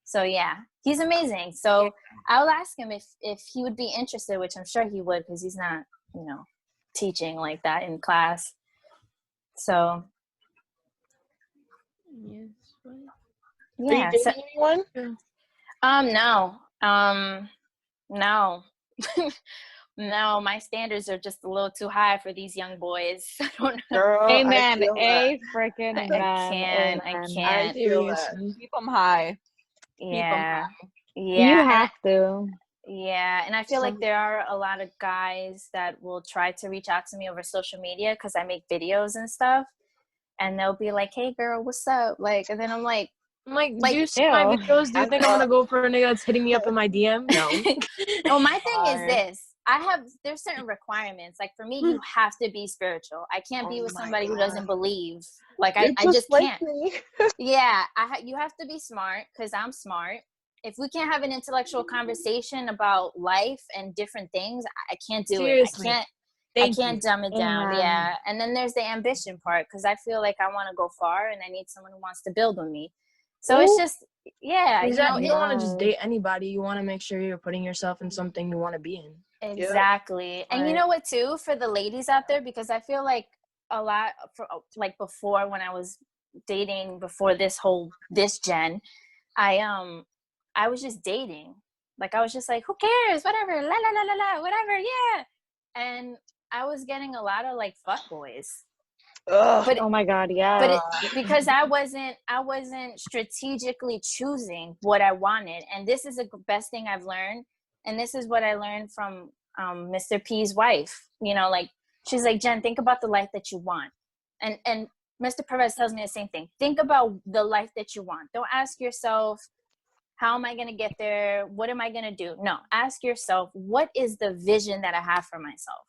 So yeah, he's amazing. So I'll ask him if he would be interested, which I'm sure he would because he's not, you know, teaching like that in class. So Yes. yeah. Are you dating anyone? No. No, my standards are just a little too high for these young boys. I don't know. Girl, Amen. I feel A freaking I man. can't. I Amen. can't. I feel that. Keep them high. Yeah. You Yeah. have to. Yeah, and I feel like there are a lot of guys that will try to reach out to me over social media because I make videos and stuff, and they'll be like, "Hey, girl, what's up?" Like, and then I'm like, do you see my ew. videos? Do you think I'm gonna go for a nigga that's hitting me up in my DM? No. "No, my thing is this: there's certain requirements. Like for me, you have to be spiritual. I can't be with somebody who doesn't believe. Like I just like can't. me. Yeah, you have to be smart because I'm smart. If we can't have an intellectual conversation about life and different things, I can't do Seriously. it. I can't dumb it down. Yeah. And then there's the ambition part because I feel like I want to go far and I need someone who wants to build with me. So it's just, yeah. Exactly. You don't want to just it- date anybody. You want to make sure you're putting yourself in something you want to be in. Exactly. And you know what, too, for the ladies out there, because I feel like a lot, like before when I was dating before this gen, I was just dating. Like, I was just like, who cares? Whatever. La, la, la, la, la, whatever. Yeah. And I was getting a lot of, like, fuckboys. But, oh, my God, yeah. But because I wasn't strategically choosing what I wanted. And this is the best thing I've learned. And this is what I learned from Mr. P's wife. You know, like, she's like, Jen, think about the life that you want. And Mr. Perez tells me the same thing. Think about the life that you want. Don't ask yourself, how am I going to get there? What am I going to do? No, ask yourself, what is the vision that I have for myself?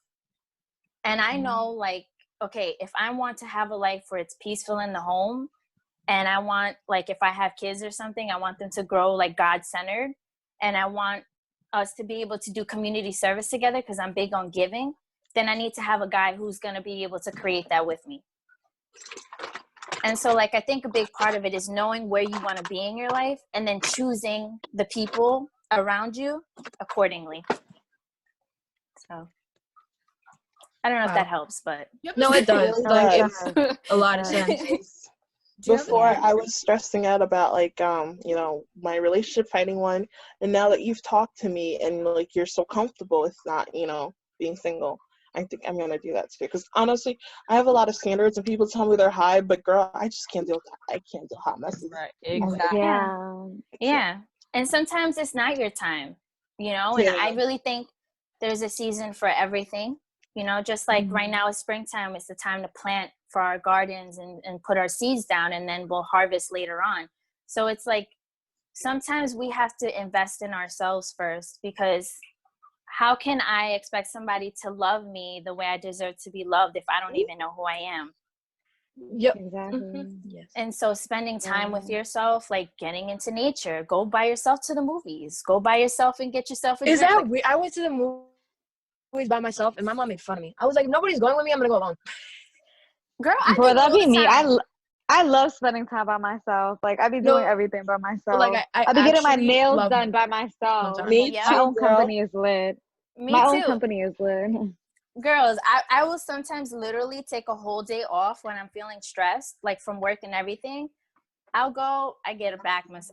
And I know, like, okay, if I want to have a life where it's peaceful in the home, and I want, like, if I have kids or something, I want them to grow, like, God-centered, and I want us to be able to do community service together, because I'm big on giving, then I need to have a guy who's going to be able to create that with me. And so, like, I think a big part of it is knowing where you want to be in your life and then choosing the people around you accordingly. So, I don't know if that helps, but. No, it does. Like, it's a lot of sense. sense. Before I was stressing out about like you know, my relationship finding one, and now that you've talked to me and like you're so comfortable with not, you know, being single, I think I'm gonna do that too. Because honestly, I have a lot of standards and people tell me they're high, but girl, I just can't deal. I can't deal hot messes. Right. Exactly. Yeah. And sometimes it's not your time, you know. And I really think there's a season for everything. You know, just like right now it's springtime, it's the time to plant for our gardens and put our seeds down, and then we'll harvest later on. So it's like sometimes we have to invest in ourselves first, because how can I expect somebody to love me the way I deserve to be loved if I don't even know who I am? Yep. Exactly. Yes. And so spending time with yourself, like getting into nature, go by yourself to the movies, go by yourself and get yourself a drink. Is that weird? I went to the movies by myself, and my mom made fun of me. I was like, nobody's going with me. I'm gonna go alone. Girl, Bro, that'd be me. I love spending time by myself. Like, I be doing everything by myself. Like, I be getting my actually nails love done by myself. Me My too, own girl. company is lit. Me My too. own company is lit. Girls, I will sometimes literally take a whole day off when I'm feeling stressed, like from work and everything. I get a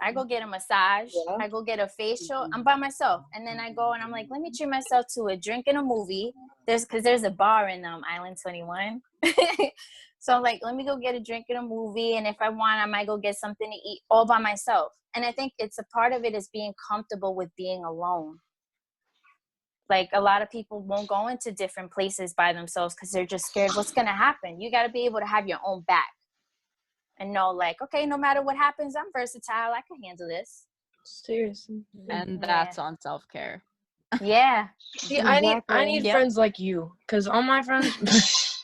I go get a massage. Yeah. I go get a facial. I'm by myself. And then I go and I'm like, let me treat myself to a drink and a movie. There's a bar in Island 21. So I'm like, let me go get a drink and a movie. And if I want, I might go get something to eat all by myself. And I think it's a part of it is being comfortable with being alone. Like, a lot of people won't go into different places by themselves because they're just scared what's going to happen. You got to be able to have your own back and know, like, okay, no matter what happens, I'm versatile. I can handle this. Seriously. And that's on self-care. Yeah. See, I need friends like you, because all my friends,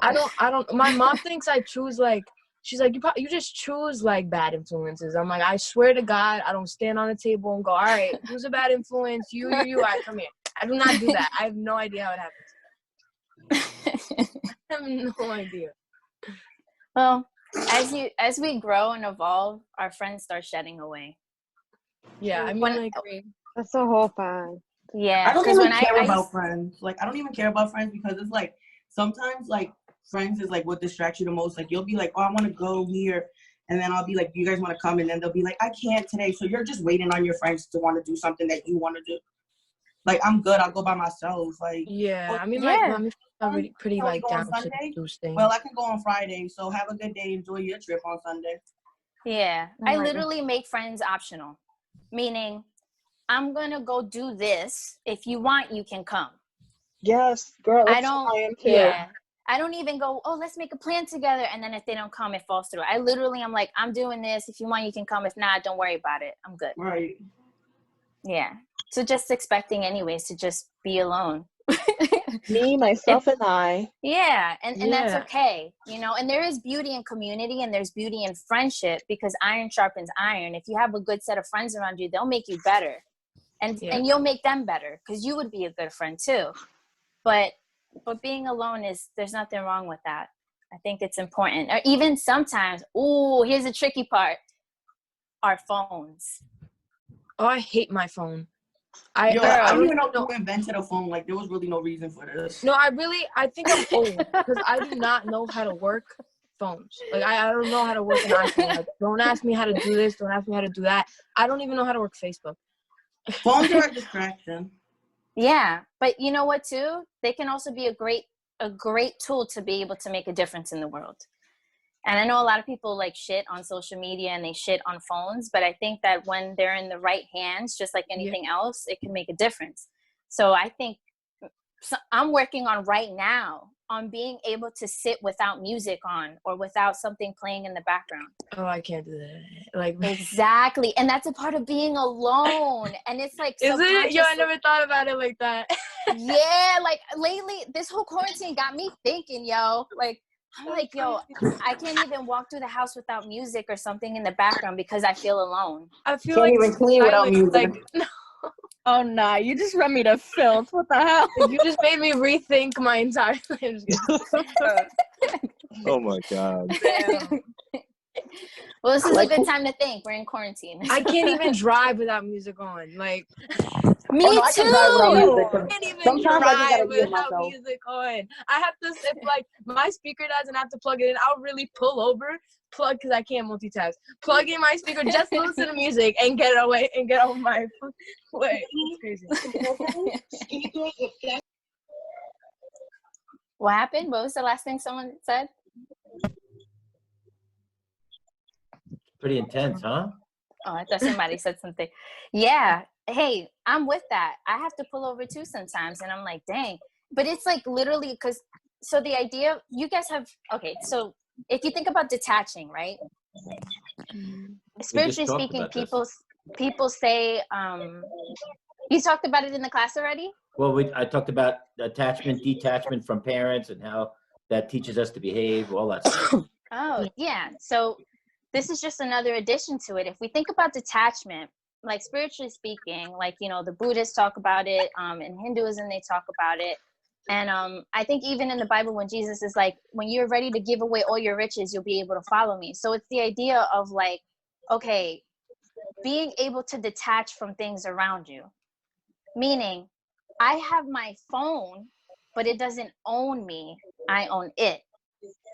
I don't, my mom thinks I choose, like, she's like, you just choose, like, bad influences. I'm like, I swear to God, I don't stand on a table and go, all right, who's a bad influence? You, all right, come here. I do not do that. I have no idea how it happens. I have no idea. Well, as we grow and evolve, our friends start shedding away. Yeah, I mean, I agree. That's the whole fact. Yeah, I don't even care about friends. Like, I don't even care about friends because it's like sometimes like friends is like what distracts you the most. Like, you'll be like, oh, I want to go here, and then I'll be like, do you guys want to come? And then they'll be like, I can't today. So you're just waiting on your friends to want to do something that you want to do. Like, I'm good. I'll go by myself. Like, yeah, I mean, my friends pretty like down to do things. Well, I can go on Friday. So have a good day. Enjoy your trip on Sunday. Yeah, I literally make friends optional, meaning I'm gonna go do this. If you want, you can come. Yes, girl. I am too. Yeah, I don't even go, oh, let's make a plan together. And then if they don't come, it falls through. I literally, I'm like, I'm doing this. If you want, you can come. If not, don't worry about it. I'm good. Right. Yeah. So just expecting anyways to just be alone. Me, myself, and I. Yeah. And that's okay. You know, and there is beauty in community and there's beauty in friendship, because iron sharpens iron. If you have a good set of friends around you, they'll make you better. And you'll make them better because you would be a good friend too. But being alone there's nothing wrong with that. I think it's important. Or even sometimes, here's the tricky part. Our phones. Oh, I hate my phone. I don't even know who invented a phone. Like, there was really no reason for this. No, I think I'm old because I do not know how to work phones. Like, I don't know how to work an iPhone. Like, don't ask me how to do this. Don't ask me how to do that. I don't even know how to work Facebook. Phones are a distraction. Yeah, but you know what too? They can also be a great tool to be able to make a difference in the world. And I know a lot of people like shit on social media and they shit on phones, but I think that when they're in the right hands, just like anything else, it can make a difference. So I think I'm working on right now on being able to sit without music on or without something playing in the background. Oh, I can't do that. Like, exactly. And that's a part of being alone. And it's like, is it? Yo, I never thought about it like that. Yeah, like lately, this whole quarantine got me thinking, yo, like, I'm like, yo, I can't even walk through the house without music or something in the background because I feel alone. I feel like even clean without music. Like, no. Oh nah, you just read me to filth. What the hell? You just made me rethink my entire life. Oh my god. Well, this is a good time to think. We're in quarantine. I can't even drive without music on. Like, me Oh, no, I too. can drive without music. 'Cause I can't even sometimes I just drive gotta mute without myself. music on. I have to, if like my speaker doesn't have to plug it in, I'll really pull over, plug, because I can't multitask. Plug in my speaker, just listen to music and get away and get over my way. It's crazy. What happened? What was the last thing someone said? Pretty intense, huh? Oh, I thought somebody said something. Yeah. Hey, I'm with that. I have to pull over too sometimes, and I'm like, dang. But it's like literally because. So the idea, you guys have. Okay, so if you think about detaching, right? Spiritually speaking, people say. You talked about it in the class already? Well, I talked about attachment, detachment from parents, and how that teaches us to behave, all that stuff. Oh, yeah. So this is just another addition to it. If we think about detachment, like spiritually speaking, like, you know, the Buddhists talk about it, in Hinduism, they talk about it. And I think even in the Bible, when Jesus is like, when you're ready to give away all your riches, you'll be able to follow me. So it's the idea of like, okay, being able to detach from things around you. Meaning, I have my phone, but it doesn't own me. I own it.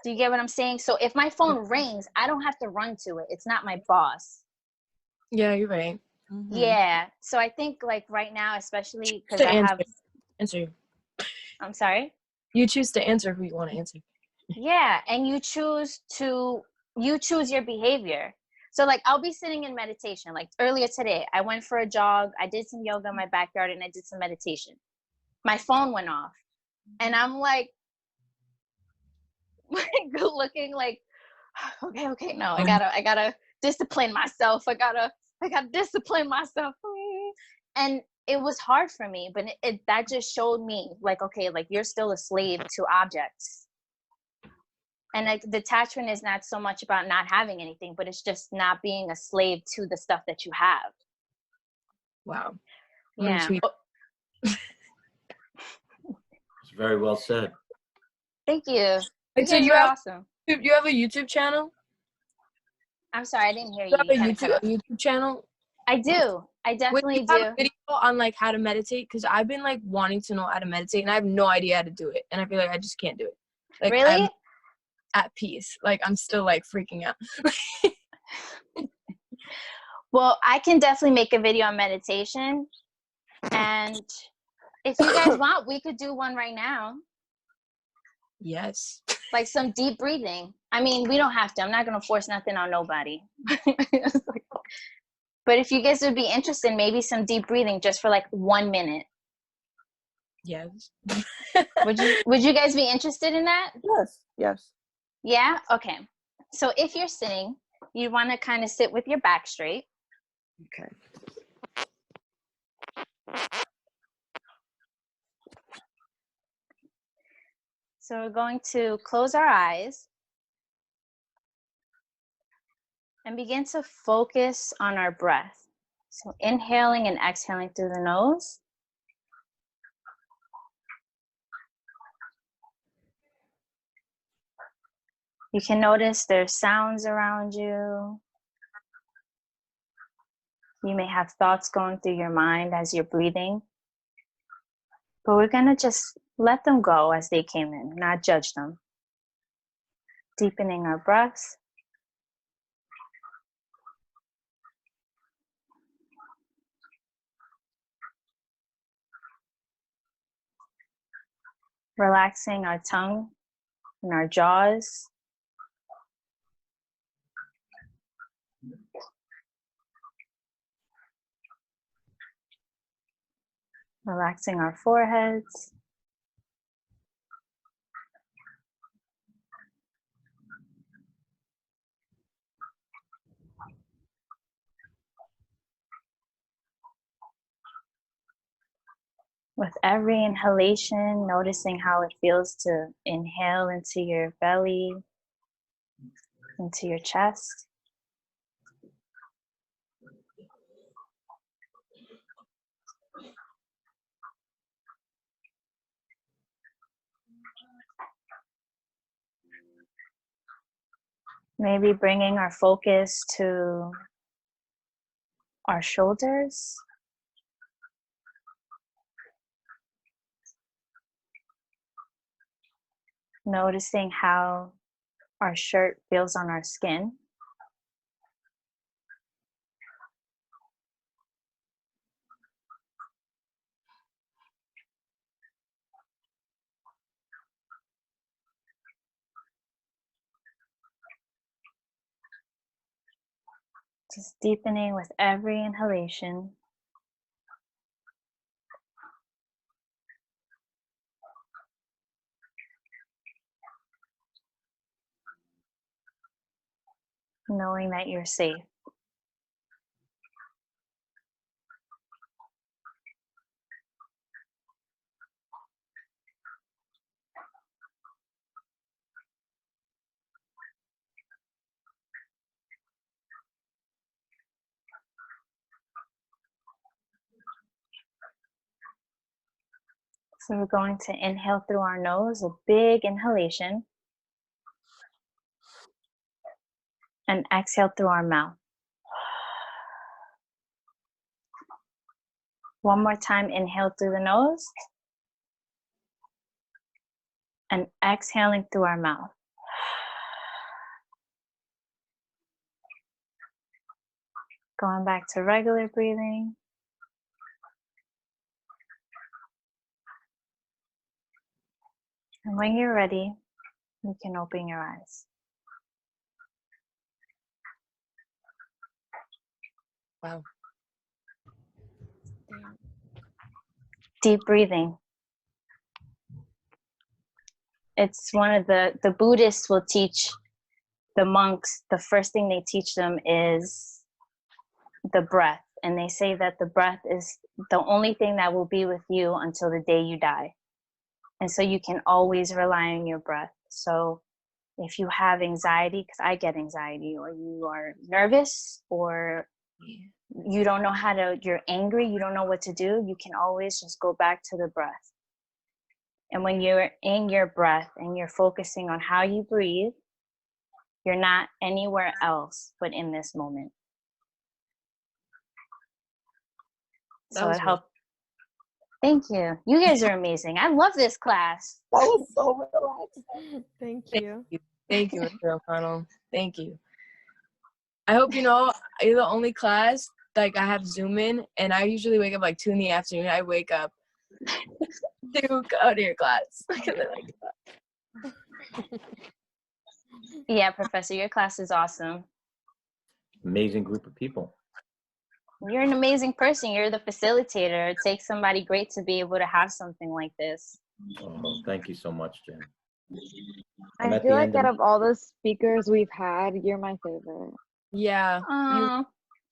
Do you get what I'm saying? So if my phone rings, I don't have to run to it. It's not my boss. Yeah, you're right. Mm-hmm. Yeah. So I think like right now, especially because I have. Answer. I'm sorry? You choose to answer who you want to answer. Yeah. And you choose your behavior. So like I'll be sitting in meditation. Like earlier today, I went for a jog. I did some yoga in my backyard and I did some meditation. My phone went off. And I'm like looking like, okay, no, I gotta discipline myself. I gotta discipline myself. And it was hard for me, but that just showed me like, okay, like you're still a slave to objects. And like detachment is not so much about not having anything, but it's just not being a slave to the stuff that you have. Wow. Yeah. It's very well said. Thank you. So you have awesome. You have a YouTube channel? I'm sorry, I didn't hear you. You have a YouTube channel? I do. I definitely do. Have a video on like how to meditate, because I've been like wanting to know how to meditate and I have no idea how to do it, and I feel like I just can't do it. Like, really? I'm at peace. Like I'm still like freaking out. Well, I can definitely make a video on meditation, and if you guys want, we could do one right now. Yes. Like some deep breathing. I mean, we don't have to. I'm not going to force nothing on nobody. But if you guys would be interested, maybe some deep breathing just for like 1 minute. Yes. Would you guys be interested in that? Yes. Yeah? Okay. So if you're sitting, you want to kind of sit with your back straight. Okay. So we're going to close our eyes and begin to focus on our breath. So inhaling and exhaling through the nose. You can notice there's sounds around you. You may have thoughts going through your mind as you're breathing. But we're going to just let them go as they came in, not judge them. Deepening our breaths. Relaxing our tongue and our jaws. Relaxing our foreheads. With every inhalation, noticing how it feels to inhale into your belly, into your chest. Maybe bringing our focus to our shoulders. Noticing how our shirt feels on our skin. Just deepening with every inhalation. Knowing that you're safe. So we're going to inhale through our nose, a big inhalation, and exhale through our mouth. One more time, inhale through the nose, and exhaling through our mouth. Going back to regular breathing. And when you're ready, you can open your eyes. Wow. Deep breathing. It's one of the Buddhists will teach the monks, the first thing they teach them is the breath. And they say that the breath is the only thing that will be with you until the day you die. And so you can always rely on your breath. So if you have anxiety, because I get anxiety, or you are nervous, or you don't know you're angry, you don't know what to do, you can always just go back to the breath. And when you're in your breath and you're focusing on how you breathe, you're not anywhere else but in this moment. So it helped. Thank you. You guys are amazing. I love this class. That was so relaxing. Thank you. Thank you, Mr. O'Connell. Thank you. I hope you know you're the only class like I have Zoom in, and I usually wake up like 2 in the afternoon. I wake up to go to your class. Yeah, Professor, your class is awesome. Amazing group of people. You're an amazing person. You're the facilitator. It takes somebody great to be able to have something like this. Oh, thank you so much, Jen. I feel like out of all the speakers we've had, you're my favorite. Yeah,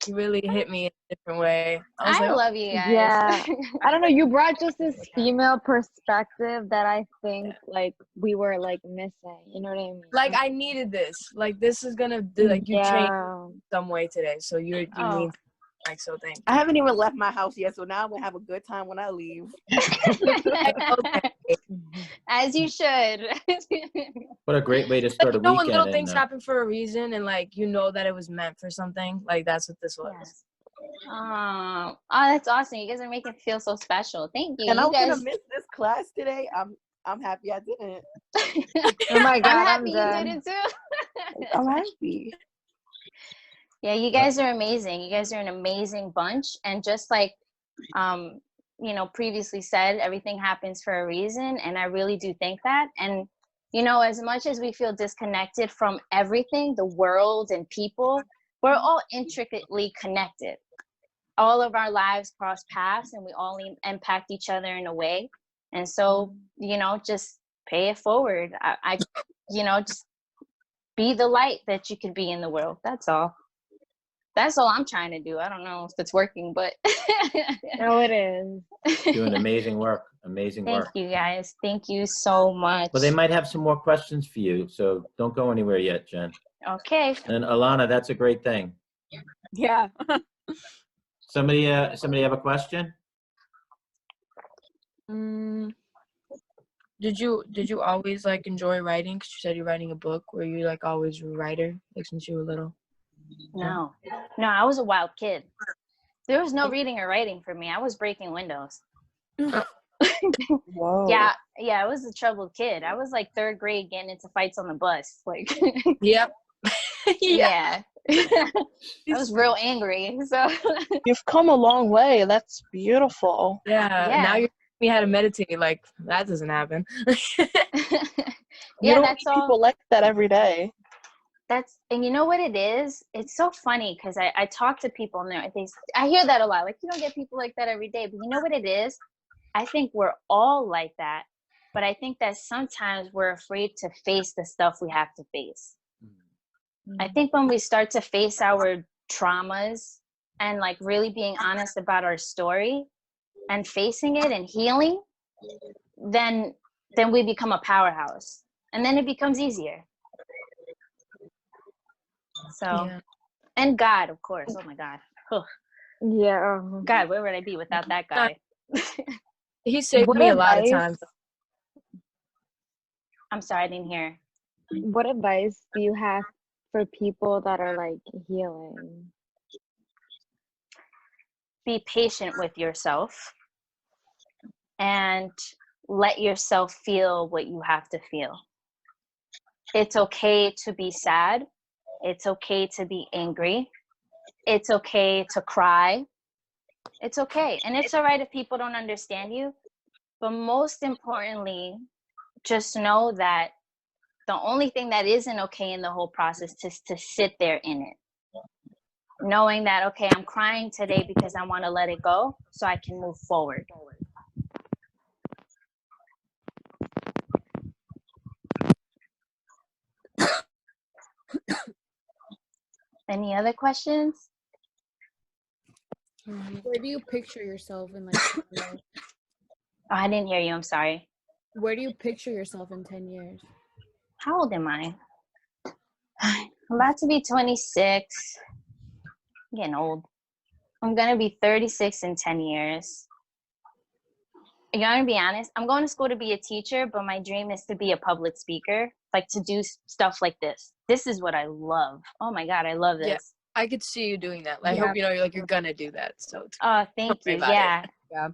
you really hit me in a different way. I love you guys. Yeah, I don't know. You brought just this female perspective that I think like we were like missing. You know what I mean? Like I needed this. Like this is gonna do. Like you changed some way today. So you mean like so. Thank you. I haven't even left my house yet, so now I'm gonna have a good time when I leave. As you should. What a great way to start a You know weekend. when little things happen for a reason, and like you know that it was meant for something. Like that's what this was. Yes. Oh, that's awesome. You guys are making me feel so special. Thank you. And you I'm guys... gonna miss this class today. I'm happy I didn't. Oh my God, I'm happy you did it too. I'm happy. Yeah, you guys are amazing. You guys are an amazing bunch. And just like, you know, previously said, everything happens for a reason. And I really do think that. And, you know, as much as we feel disconnected from everything, the world and people, we're all intricately connected. All of our lives cross paths and we all impact each other in a way. And so, you know, just pay it forward. I you know, just be the light that you could be in the world. That's all. That's all I'm trying to do. I don't know if it's working, but no, it is. Doing amazing work. Amazing work. Thank you guys. Thank you so much. Well, they might have some more questions for you, so don't go anywhere yet, Jen. Okay. And Alana, that's a great thing. Yeah. Somebody have a question? Did you always like enjoy writing? 'Cause you said you're writing a book. Were you like always a writer, like since you were little? No, I was a wild kid. There was no reading or writing for me. I was breaking windows. Whoa. Yeah, I was a troubled kid. I was like 3rd grade getting into fights on the bus. Like, Yep. yeah. I was real angry. So You've come a long way. That's beautiful. Yeah. Now you're teaching me how to meditate. Like that doesn't happen. You don't that's meet all. people like that every day. And you know what it is? It's so funny because I talk to people and I hear that a lot. Like, you don't get people like that every day. But you know what it is? I think we're all like that. But I think that sometimes we're afraid to face the stuff we have to face. I think when we start to face our traumas and like really being honest about our story and facing it and healing, then we become a powerhouse. And then it becomes easier. So, and God, of course. Oh my God. Ugh. Yeah. God, where would I be without that guy? He saved me a lot of times. I'm sorry, I didn't hear. What advice do you have for people that are like healing? Be patient with yourself and let yourself feel what you have to feel. It's okay to be sad. It's okay to be angry. It's okay to cry. It's okay. And it's all right if people don't understand you. But most importantly, just know that the only thing that isn't okay in the whole process is to sit there in it. Knowing that, okay, I'm crying today because I want to let it go so I can move forward. Any other questions? Where do you picture yourself in like 10 years? Oh, I didn't hear you. I'm sorry. Where do you picture yourself in 10 years? How old am I? I'm about to be 26. I'm getting old. I'm going to be 36 in 10 years. I'm going to be honest. I'm going to school to be a teacher, but my dream is to be a public speaker, like to do stuff like this. This is what I love. Oh my God, I love this. Yeah, I could see you doing that. I hope you know you're gonna do that. So. Thank you. Yeah.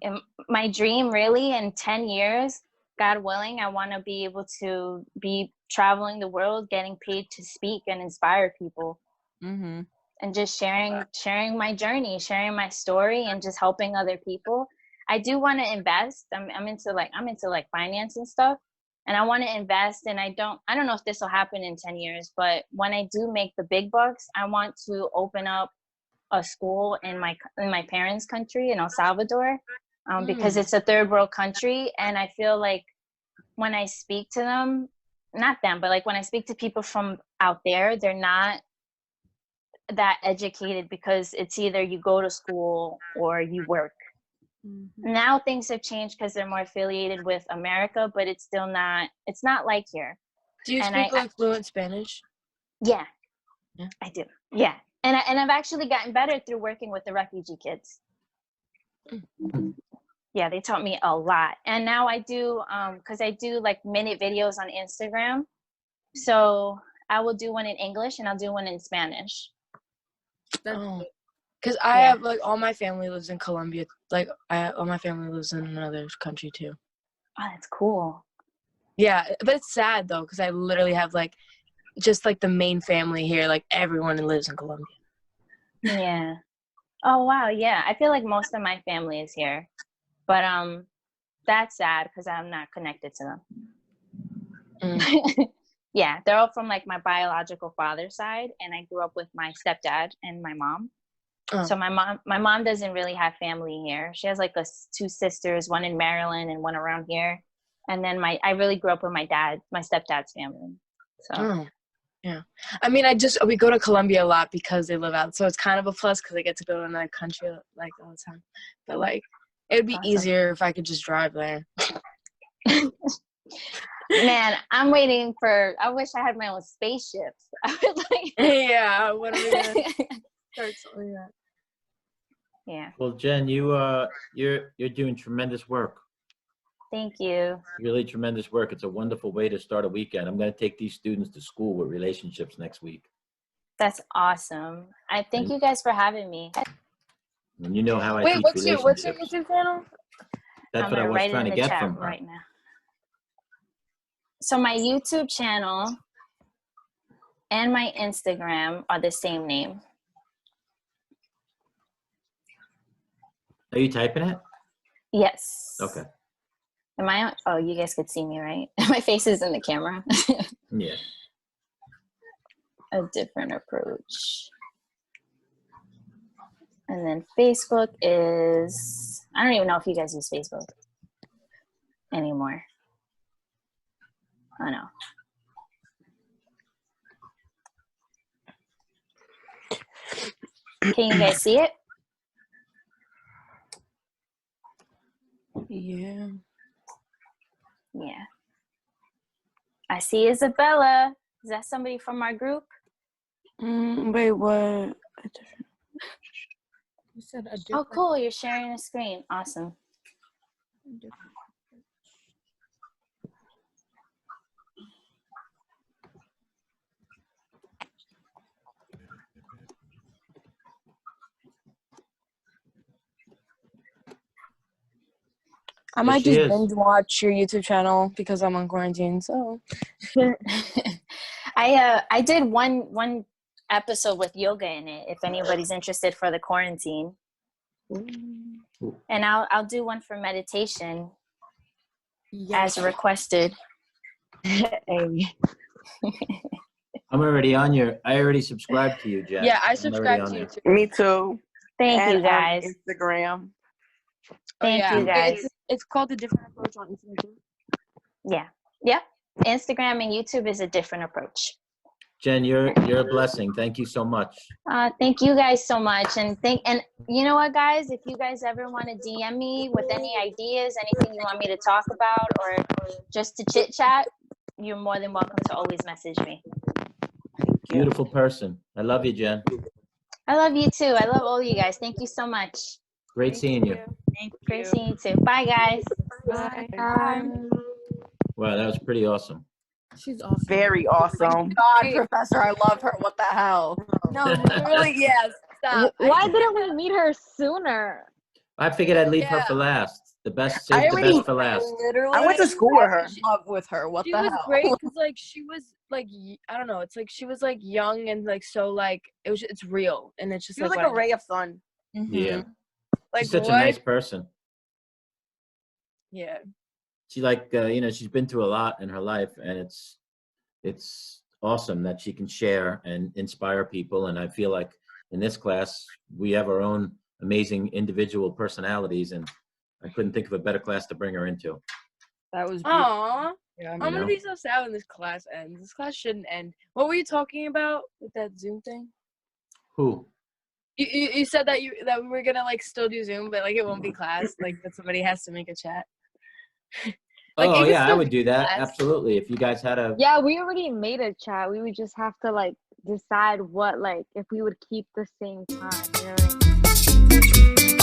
And my dream, really, in 10 years, God willing, I want to be able to be traveling the world, getting paid to speak and inspire people. Mm-hmm. And just sharing my journey, sharing my story, and just helping other people. I do want to invest. I'm into finance and stuff, and I want to invest. And I don't know if this will happen in 10 years, but when I do make the big bucks, I want to open up a school in my parents' country in El Salvador, because it's a 3rd world country, and I feel like when I speak to them, not them, but like when I speak to people from out there, they're not that educated because it's either you go to school or you work. Now things have changed because they're more affiliated with America, but it's still not, it's not like here. Do you speak like fluent Spanish? Yeah, I do. Yeah. And I've actually gotten better through working with the refugee kids. Yeah, they taught me a lot. And now I do, because I do like minute videos on Instagram. So I will do one in English and I'll do one in Spanish. Because I have like all my family lives in Colombia. Like all my family lives in another country too. Oh, that's cool. Yeah, but it's sad though because I literally have like just like the main family here. Like everyone lives in Colombia. Yeah. Oh wow. Yeah, I feel like most of my family is here, but that's sad because I'm not connected to them. Yeah, they're all from like my biological father's side, and I grew up with my stepdad and my mom. So my mom doesn't really have family here. She has like 2 sisters, one in Maryland and one around here. And then I really grew up with my stepdad's family. So yeah. I mean, we go to Colombia a lot because they live out. So it's kind of a plus because I get to go to another country like all the time. But like, it would be easier if I could just drive there. Man, I wish I had my own spaceship. I would like. Yeah, when are we gonna start something like that? Yeah. Well, Jen, you're doing tremendous work. Thank you. Really tremendous work. It's a wonderful way to start a weekend. I'm going to take these students to school with relationships next week. That's awesome. I thank you guys for having me. And you know how I Wait, teach what's your relationships. YouTube channel? That's I'm what I gonna was write it trying in to the get chat from her. right now. So my YouTube channel and my Instagram are the same name. Are you typing it? Yes. Okay. Am I on? Oh, you guys could see me, right? My face is in the camera. Yeah. A different approach. And then Facebook is, I don't even know if you guys use Facebook anymore. I know. Can you guys see it? Yeah. Yeah. I see Isabella. Is that somebody from our group? Wait, what? You said a Oh, different. cool. You're sharing a screen. Awesome. I Yes, might she just is. binge watch your YouTube channel because I'm on quarantine. So I did one episode with yoga in it. If anybody's interested for the quarantine, and I'll do one for meditation as requested. Hey. I'm already on I already subscribed to you, Jen. Yeah, I I'm already subscribe on to you there. too. Me too. Thank And you guys. on Instagram. Thank you guys. It's called a different approach on Instagram. Yeah. Yep. Instagram and YouTube is a different approach. Jen, you're a blessing. Thank you so much. Thank you guys so much. And you know what, guys, if you guys ever want to DM me with any ideas, anything you want me to talk about, or just to chit chat, you're more than welcome to always message me. Beautiful person. I love you, Jen. I love you too. I love all you guys. Thank you so much. Great seeing you. Great seeing you too. Bye, guys. Bye. Wow, that was pretty awesome. She's awesome. Very awesome. God, Professor, I love her. What the hell? No, literally, yes. Stop. Why didn't we meet her sooner? I figured I'd leave her for last. The best, I save the already- best for last. Literally, I went to school with her. in love with her. What She the was hell? great because like she was like I don't know. It's like she was like young and like so like it's real and it's just She was like a whatever. ray of sun. Yeah. Like She's such what? a nice person. Yeah. She she's been through a lot in her life, and it's awesome that she can share and inspire people. And I feel like in this class, we have our own amazing individual personalities, and I couldn't think of a better class to bring her into. That was Aww. Yeah, I'm gonna be so sad when this class ends. This class shouldn't end. What were you talking about with that Zoom thing? Who? You said that we were gonna like still do Zoom, but like it won't be class. Like that somebody has to make a chat. Like, Oh it can yeah, I still would be do that. class. Absolutely. If you guys had a Yeah, we already made a chat. We would just have to like decide what, like, if we would keep the same time. You know what I mean?